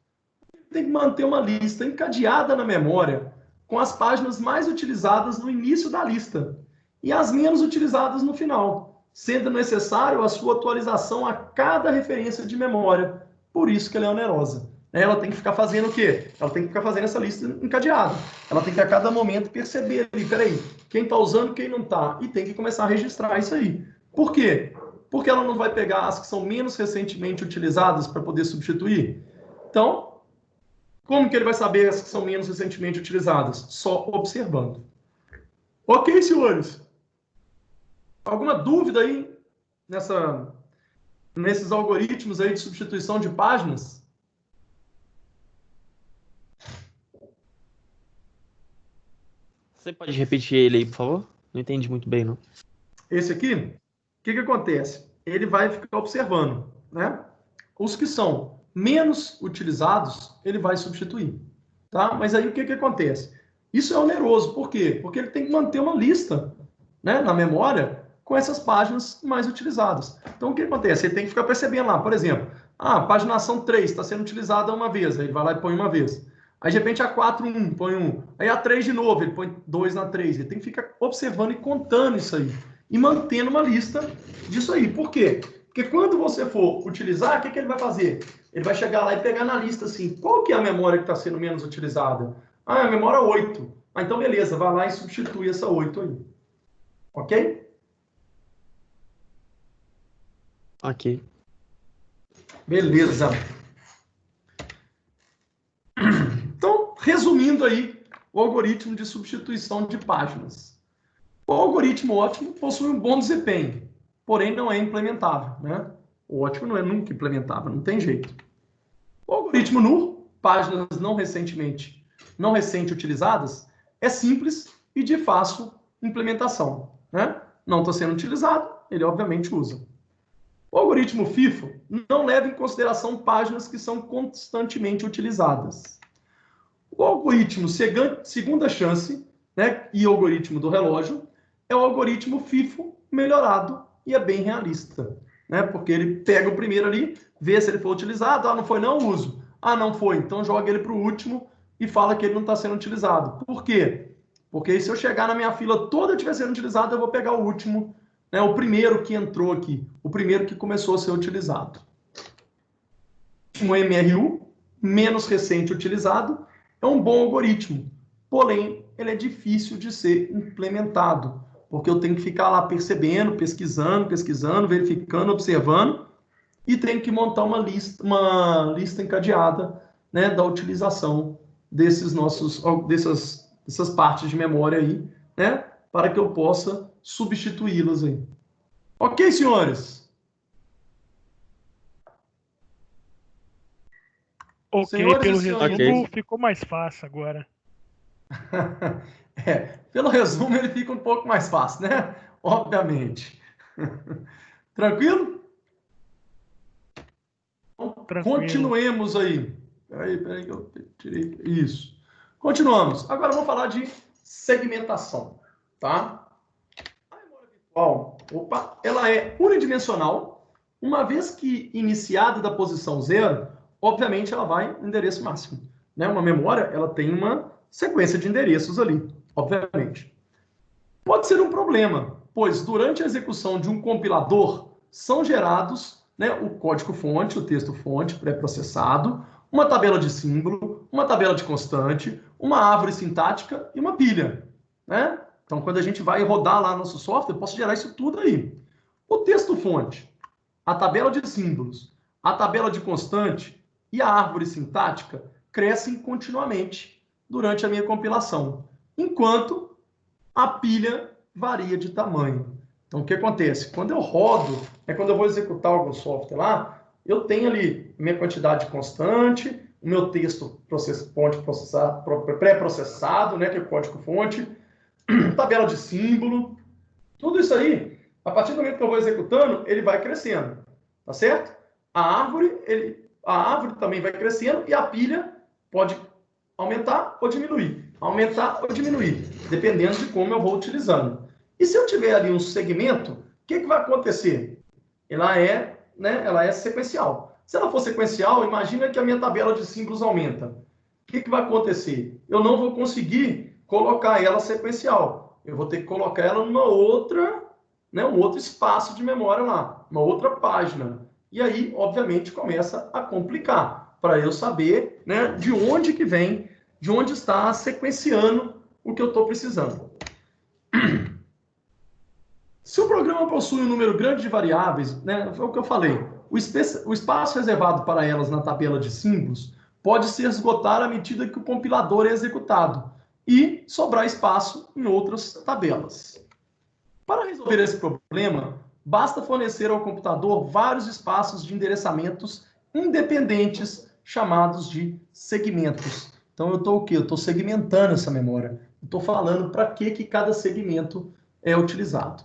Ele tem que manter uma lista encadeada na memória com as páginas mais utilizadas no início da lista e as menos utilizadas no final, sendo necessário a sua atualização a cada referência de memória. Por isso que ela é onerosa. Ela tem que ficar fazendo o quê? Ela tem que ficar fazendo essa lista encadeada. Ela tem que a cada momento perceber ali, peraí, quem está usando, quem não está. E tem que começar a registrar isso aí. Por quê? Porque ela não vai pegar as que são menos recentemente utilizadas para poder substituir. Então, como que ele vai saber as que são menos recentemente utilizadas? Só observando. Ok, senhores? Alguma dúvida aí nesses algoritmos aí de substituição de páginas? Você pode repetir ele aí, por favor? Não entendi muito bem, não. Esse aqui, o que acontece? Ele vai ficar observando, né? Os que são menos utilizados, ele vai substituir, tá? Mas aí o que acontece? Isso é oneroso, por quê? Porque ele tem que manter uma lista, né, na memória com essas páginas mais utilizadas. Então, o que acontece? Ele tem que ficar percebendo lá, por exemplo, a paginação 3 está sendo utilizada uma vez, aí ele vai lá e põe uma vez. Aí, de repente, a 4, põe 1. Aí a 3 de novo, ele põe 2 na 3. Ele tem que ficar observando e contando isso aí. E mantendo uma lista disso aí. Por quê? Porque quando você for utilizar, o que ele vai fazer? Ele vai chegar lá e pegar na lista assim, qual que é a memória que está sendo menos utilizada? Ah, a memória 8. Ah, então beleza, vai lá e substitui essa 8 aí. Ok? Ok. Beleza. Então, resumindo aí, o algoritmo de substituição de páginas. O algoritmo ótimo possui um bom desempenho, porém não é implementável, né? O ótimo não é nunca implementável, não tem jeito. O algoritmo null, páginas não recente utilizadas, é simples e de fácil implementação, né? Não está sendo utilizado, ele obviamente usa. O algoritmo FIFO não leva em consideração páginas que são constantemente utilizadas. O algoritmo segunda chance, né, e o algoritmo do relógio é o algoritmo FIFO melhorado e é bem realista, né? Porque ele pega o primeiro ali, vê se ele foi utilizado, não foi, não uso. Não foi, então joga ele para o último e fala que ele não está sendo utilizado. Por quê? Porque se eu chegar na minha fila toda estiver sendo utilizado, eu vou pegar o último, né, o primeiro que entrou aqui, o primeiro que começou a ser utilizado. O MRU, menos recente utilizado, é um bom algoritmo, porém, ele é difícil de ser implementado, porque eu tenho que ficar lá percebendo, pesquisando, verificando, observando, e tenho que montar uma lista encadeada, né, da utilização dessas partes de memória aí, né, para que eu possa substituí-las aí. Ok, senhores? Ok, Senhores pelo e resumo senhores. ficou mais fácil agora. Pelo resumo ele fica um pouco mais fácil, né? Obviamente. Tranquilo? Tranquilo. Continuemos aí. Peraí que eu tirei. Isso. Continuamos. Agora vamos falar de segmentação, tá? A memória virtual, ela é unidimensional, uma vez que iniciada da posição 0, obviamente ela vai no endereço máximo, né? Uma memória, ela tem uma sequência de endereços ali, obviamente. Pode ser um problema, pois durante a execução de um compilador são gerados, né, o código-fonte, o texto-fonte pré-processado, uma tabela de símbolo, uma tabela de constante, uma árvore sintática e uma pilha, né? Então, quando a gente vai rodar lá nosso software, eu posso gerar isso tudo aí. O texto-fonte, a tabela de símbolos, a tabela de constante e a árvore sintática crescem continuamente durante a minha compilação, enquanto a pilha varia de tamanho. Então, o que acontece? Quando eu rodo, quando eu vou executar algum software lá, eu tenho ali minha quantidade constante, o meu texto pré-processado, né, que é o código-fonte, tabela de símbolo, tudo isso aí, a partir do momento que eu vou executando, ele vai crescendo, tá certo? A árvore também vai crescendo e a pilha pode aumentar ou diminuir, dependendo de como eu vou utilizando. E se eu tiver ali um segmento, o que vai acontecer? Ela é sequencial. Se ela for sequencial, imagina que a minha tabela de símbolos aumenta. O que vai acontecer? Eu não vou conseguir colocar ela sequencial. Eu vou ter que colocar ela numa outra, um outro espaço de memória lá, uma outra página. E aí, obviamente, começa a complicar para eu saber, de onde que vem, de onde está sequenciando o que eu estou precisando. Se o programa possui um número grande de variáveis, foi o que eu falei, o espaço reservado para elas na tabela de símbolos pode se esgotar à medida que o compilador é executado e sobrar espaço em outras tabelas. Para resolver esse problema, basta fornecer ao computador vários espaços de endereçamentos independentes, chamados de segmentos. Então, eu estou o quê? Eu estou segmentando essa memória. Estou falando para que cada segmento é utilizado.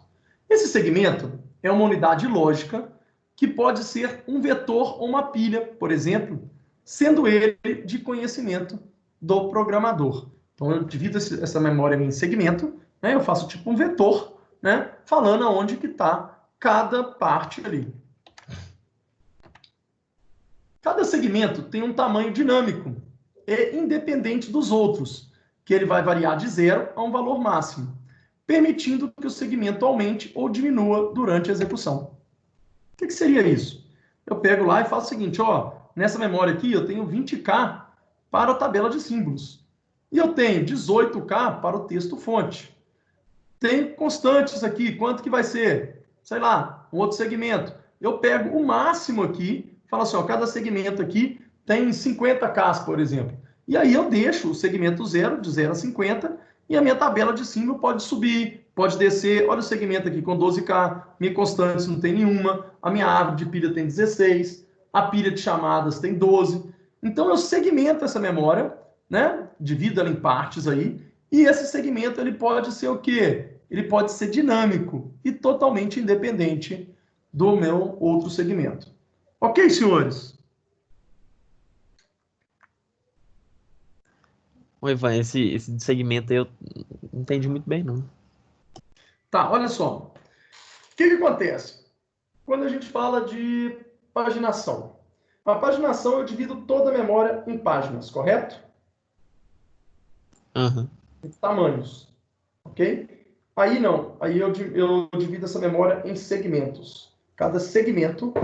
Esse segmento é uma unidade lógica que pode ser um vetor ou uma pilha, por exemplo, sendo ele de conhecimento do programador. Então, eu divido essa memória em segmento, eu faço tipo um vetor, falando aonde que está cada parte ali. Cada segmento tem um tamanho dinâmico e independente dos outros, que ele vai variar de 0 a um valor máximo, permitindo que o segmento aumente ou diminua durante a execução. O que seria isso? Eu pego lá e faço o seguinte, nessa memória aqui eu tenho 20K para a tabela de símbolos. E eu tenho 18K para o texto fonte. Tem constantes aqui, quanto que vai ser? Sei lá, um outro segmento. Eu pego o máximo aqui, falo assim, cada segmento aqui tem 50K, por exemplo. E aí eu deixo o segmento 0, de 0 a 50, e a minha tabela de símbolo pode subir, pode descer. Olha o segmento aqui com 12K, minha constante não tem nenhuma, a minha árvore de pilha tem 16, a pilha de chamadas tem 12. Então eu segmento essa memória, divido ela em partes aí, e esse segmento ele pode ser o quê? Ele pode ser dinâmico e totalmente independente do meu outro segmento. Ok, senhores? Oi, Ivan, esse segmento aí eu não entendi muito bem, não. Tá, olha só. O que acontece? Quando a gente fala de paginação. A paginação eu divido toda a memória em páginas, correto? Uhum. Em tamanhos. Ok? Aí não. Aí eu divido essa memória em segmentos. Cada segmento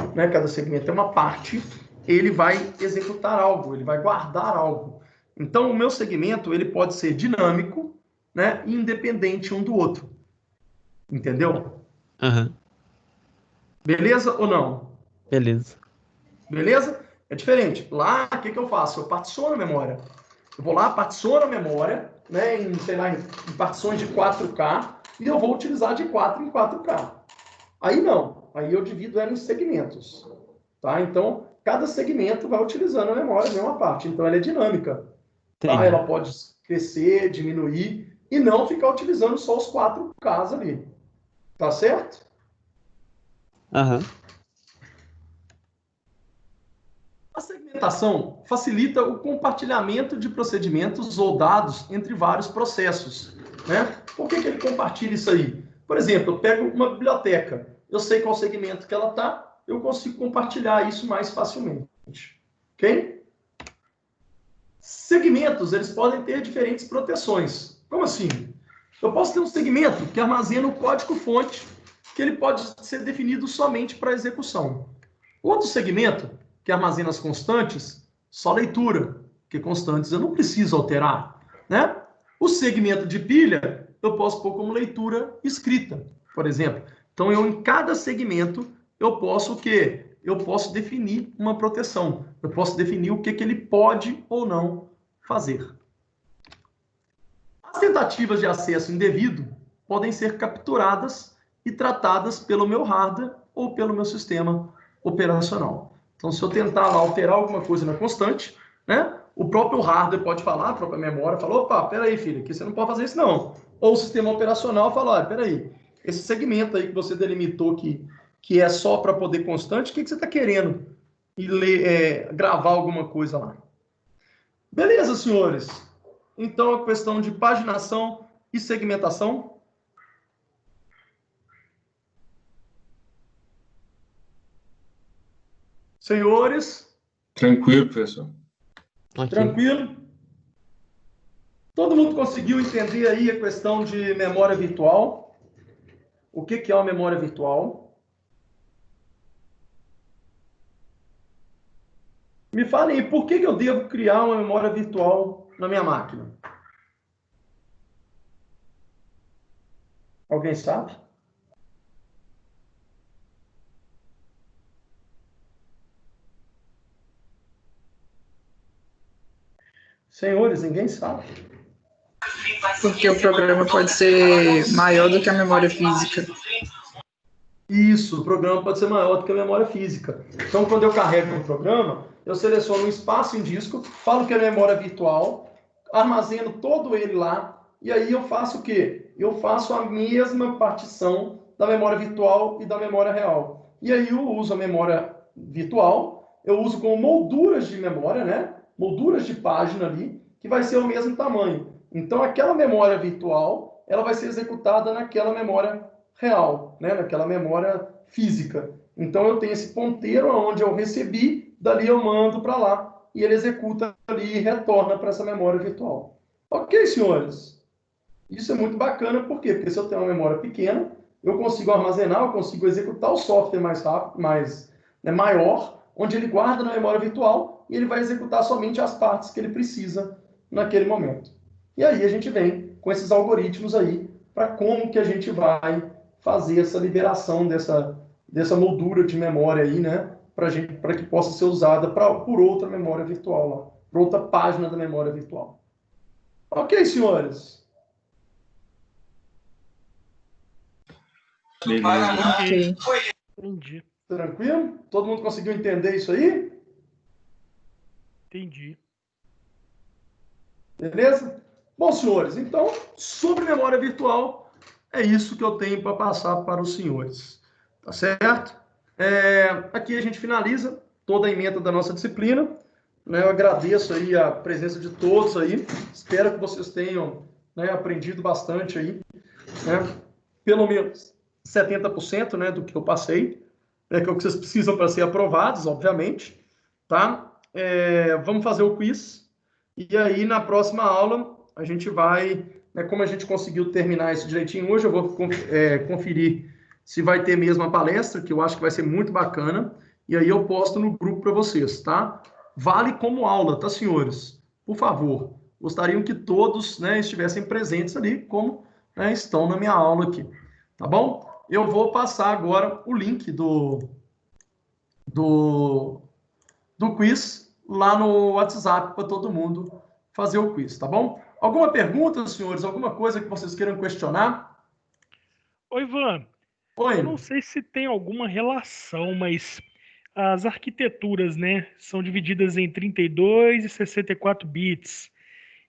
é uma parte, ele vai executar algo, ele vai guardar algo. Então, o meu segmento ele pode ser dinâmico, e independente um do outro. Entendeu? Uhum. Beleza ou não? Beleza. Beleza? É diferente. Lá, o que eu faço? Eu particiono a memória. Eu vou lá, particiono a memória, em partições de 4K, e eu vou utilizar de 4 em 4K. Aí não. Aí eu divido ela em segmentos. Tá? Então, cada segmento vai utilizando a memória, a mesma parte. Então, ela é dinâmica. Tá? Ela pode crescer, diminuir, e não ficar utilizando só os 4Ks ali. Tá certo? Aham. A segmentação facilita o compartilhamento de procedimentos ou dados entre vários processos. Por que ele compartilha isso aí? Por exemplo, eu pego uma biblioteca, eu sei qual segmento que ela está, eu consigo compartilhar isso mais facilmente. Ok? Segmentos, eles podem ter diferentes proteções. Como assim? Eu posso ter um segmento que armazena o código-fonte, que ele pode ser definido somente para execução. Outro segmento, que armazena as constantes, só leitura, porque constantes eu não preciso alterar. O segmento de pilha, eu posso pôr como leitura escrita, por exemplo. Então, em cada segmento, eu posso o quê? Eu posso definir uma proteção. Eu posso definir o que ele pode ou não fazer. As tentativas de acesso indevido, podem ser capturadas e tratadas pelo meu hardware ou pelo meu sistema operacional. Então, se eu tentar lá alterar alguma coisa na constante, né, o próprio hardware pode falar, a própria memória fala, opa, peraí, filho, aqui você não pode fazer isso não. Ou o sistema operacional fala, olha, peraí, esse segmento aí que você delimitou que é só para poder constante, o que você está querendo? E gravar alguma coisa lá. Beleza, senhores? Então, a questão de paginação e segmentação. Senhores? Tranquilo, professor. Tranquilo? Todo mundo conseguiu entender aí a questão de memória virtual? O que é uma memória virtual? Me falem aí, por que eu devo criar uma memória virtual na minha máquina? Alguém sabe? Senhores, ninguém sabe. Porque o programa pode ser maior do que a memória física. Isso, o programa pode ser maior do que a memória física. Então, quando eu carrego um programa, eu seleciono um espaço em disco, falo que é memória virtual, armazeno todo ele lá, e aí eu faço o quê? Eu faço a mesma partição da memória virtual e da memória real. E aí eu uso a memória virtual, eu uso como molduras de memória, né? Molduras de página ali, que vai ser o mesmo tamanho. Então, aquela memória virtual, ela vai ser executada naquela memória real, né? Naquela memória física. Então, eu tenho esse ponteiro onde eu recebi, dali eu mando para lá, e ele executa ali e retorna para essa memória virtual. Ok, senhores? Isso é muito bacana, por quê? Porque se eu tenho uma memória pequena, eu consigo armazenar, eu consigo executar o software mais rápido, maior, onde ele guarda na memória virtual e ele vai executar somente as partes que ele precisa naquele momento. E aí a gente vem com esses algoritmos aí para como que a gente vai fazer essa liberação dessa moldura de memória aí, né? Para que possa ser usada por outra memória virtual lá, por outra página da memória virtual. Ok, senhores? Ok. Entendi. Tranquilo? Todo mundo conseguiu entender isso aí? Entendi. Beleza? Bom, senhores, então, sobre memória virtual, é isso que eu tenho para passar para os senhores. Tá certo? Aqui a gente finaliza toda a ementa da nossa disciplina. Né? Eu agradeço aí a presença de todos aí. Espero que vocês tenham, né, aprendido bastante aí. Né? Pelo menos 70%, né, do que eu passei. Né, que é o que vocês precisam para ser aprovados, obviamente. Tá? Vamos fazer o quiz. E aí, na próxima aula, a gente vai... Né, como a gente conseguiu terminar isso direitinho hoje, eu vou conferir se vai ter mesmo a palestra, que eu acho que vai ser muito bacana. E aí eu posto no grupo para vocês, tá? Vale como aula, tá, senhores? Por favor, gostariam que todos, né, estivessem presentes ali, como, né, estão na minha aula aqui. Tá bom? Eu vou passar agora o link do quiz lá no WhatsApp para todo mundo fazer o quiz, tá bom? Alguma pergunta, senhores? Alguma coisa que vocês queiram questionar? Oi, Ivan. Oi. Eu não sei se tem alguma relação, mas as arquiteturas, né, são divididas em 32 e 64 bits.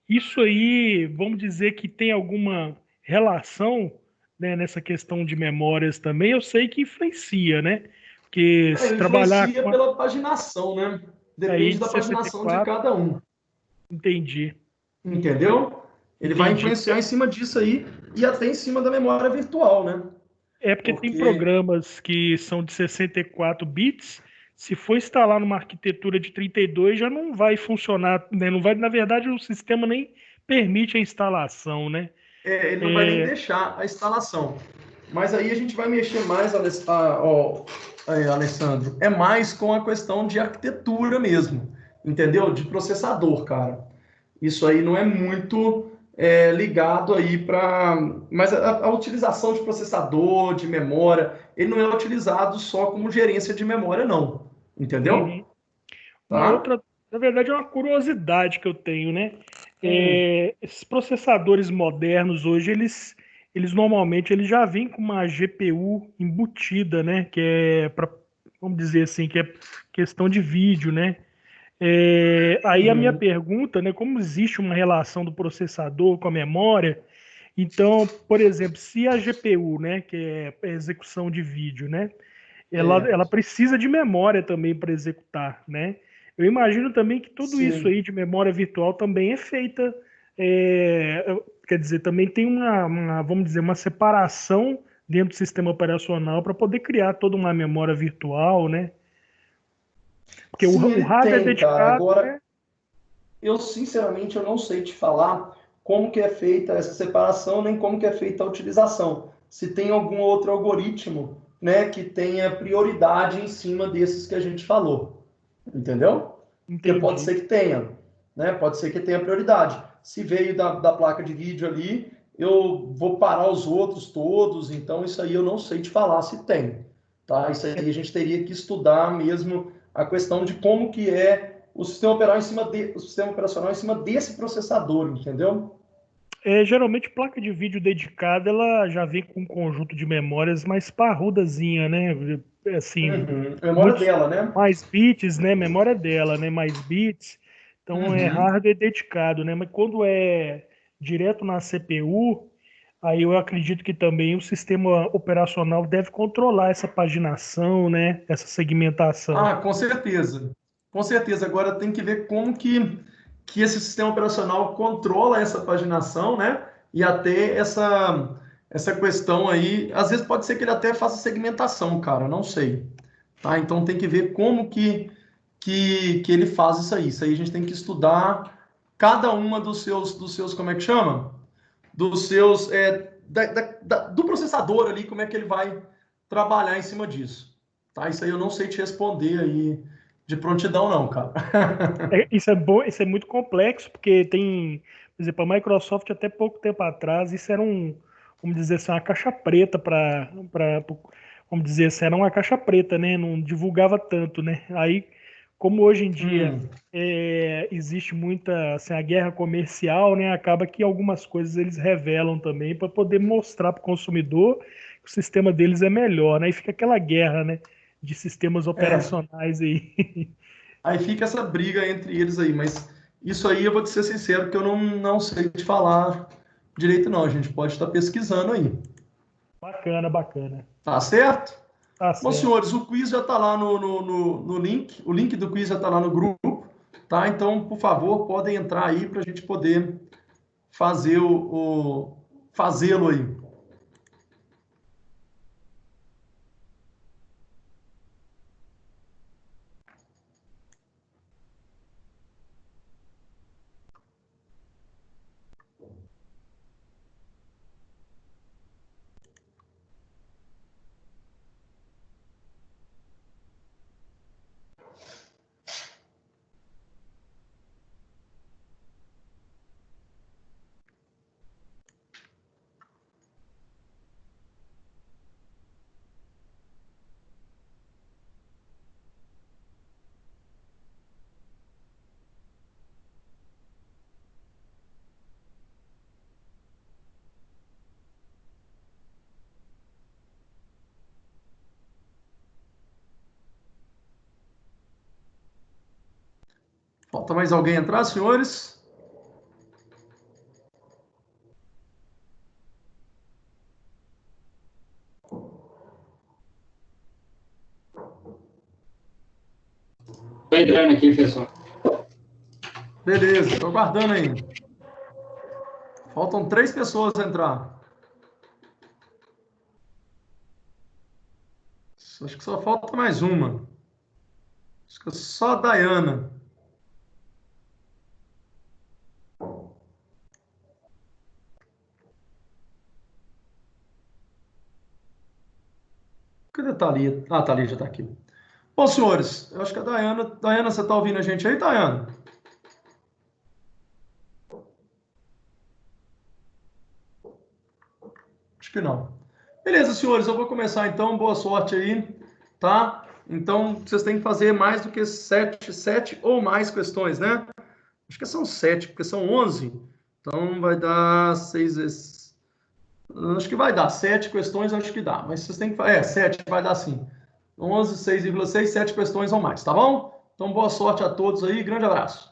Isso aí, vamos dizer que tem alguma relação, né, nessa questão de memórias também. Eu sei que influencia, né? Porque se trabalhar influencia pela paginação, né? Depende da paginação de cada um. Entendi. Entendeu? Ele vai influenciar em cima disso aí e até em cima da memória virtual, né? Porque tem programas que são de 64 bits, se for instalar numa arquitetura de 32 já não vai funcionar, né? Não vai, na verdade, o sistema nem permite a instalação, né? Ele não vai nem deixar a instalação. Mas aí a gente vai mexer mais, Alessandro, é mais com a questão de arquitetura mesmo, entendeu? De processador, cara. Isso aí não é muito ligado aí para... Mas a utilização de processador, de memória, ele não é utilizado só como gerência de memória, não. Entendeu? Uhum. Uma outra, na verdade, é uma curiosidade que eu tenho, né? Esses processadores modernos hoje, eles eles normalmente já vêm com uma GPU embutida, né? Que é para, vamos dizer assim, que é questão de vídeo, né? Aí a minha pergunta, né? Como existe uma relação do processador com a memória, então, por exemplo, se a GPU, né, que é a execução de vídeo, né, ela precisa de memória também para executar, né? Eu imagino também que tudo isso aí de memória virtual também é feita, quer dizer, também tem vamos dizer, uma separação dentro do sistema operacional para poder criar toda uma memória virtual, né? Porque o hardware é dedicado, cara. Agora, né? eu sinceramente eu não sei te falar como que é feita essa separação, nem como que é feita a utilização. Se tem algum outro algoritmo, né, que tenha prioridade em cima desses que a gente falou. Entendeu? Porque pode ser que tenha, né? Pode ser que tenha prioridade. Se veio da placa de vídeo ali, eu vou parar os outros todos, então isso aí eu não sei te falar se tem. Tá? Isso aí a gente teria que estudar mesmo a questão de como que é o sistema operacional em cima desse processador, entendeu? Geralmente placa de vídeo dedicada, ela já vem com um conjunto de memórias mais parrudazinha, né? Assim, memória dela, né? Mais bits, né? Memória dela, né? Mais bits. Então é hardware dedicado, né? Mas quando é direto na CPU, aí eu acredito que também o sistema operacional deve controlar essa paginação, né? Essa segmentação. Ah, com certeza. Com certeza. Agora tem que ver como que esse sistema operacional controla essa paginação, né? E até essa questão aí, às vezes pode ser que ele até faça segmentação, cara, não sei. Tá? Então tem que ver como que ele faz isso aí. Isso aí a gente tem que estudar cada uma dos seus, como é que chama? Dos seus, do processador ali, como é que ele vai trabalhar em cima disso. Tá? Isso aí eu não sei te responder aí de prontidão não, cara. Isso é bom, isso é muito complexo, porque tem, por exemplo, a Microsoft até pouco tempo atrás, isso era vamos dizer assim, uma caixa preta vamos dizer assim, era uma caixa preta, né? Não divulgava tanto, né? Aí, como hoje em dia existe muita, assim, a guerra comercial, né? Acaba que algumas coisas eles revelam também para poder mostrar para o consumidor que o sistema deles é melhor, né? E fica aquela guerra, né? De sistemas operacionais aí. Aí fica essa briga entre eles aí, mas isso aí eu vou te ser sincero que eu não sei te falar direito não, a gente pode estar pesquisando aí. Bacana, bacana. Tá certo? Tá Bom, certo. senhores, o quiz já está lá no link, o link do quiz já está lá no grupo, tá? Então, por favor, podem entrar aí para a gente poder fazer fazê-lo aí. Falta mais alguém entrar, senhores? Tô entrando aqui, pessoal. Beleza, estou aguardando aí. Faltam 3 pessoas a entrar. Acho que só falta mais uma. Acho que é só a Dayana. Cadê a Thalia? Ah, a Thalia já está aqui. Bom, senhores, eu acho que a Dayana... Dayana, você está ouvindo a gente aí, Dayana? Acho que não. Beleza, senhores, eu vou começar então. Boa sorte aí, tá? Então, vocês têm que fazer mais do que 7 ou mais questões, né? Acho que são 7, porque são 11. Então, vai dar 6 vezes... Acho que vai dar. 7 questões, acho que dá. Mas vocês têm que fazer. 7 vai dar sim. 11, 6,6, 7 questões ou mais, tá bom? Então, boa sorte a todos aí. Grande abraço.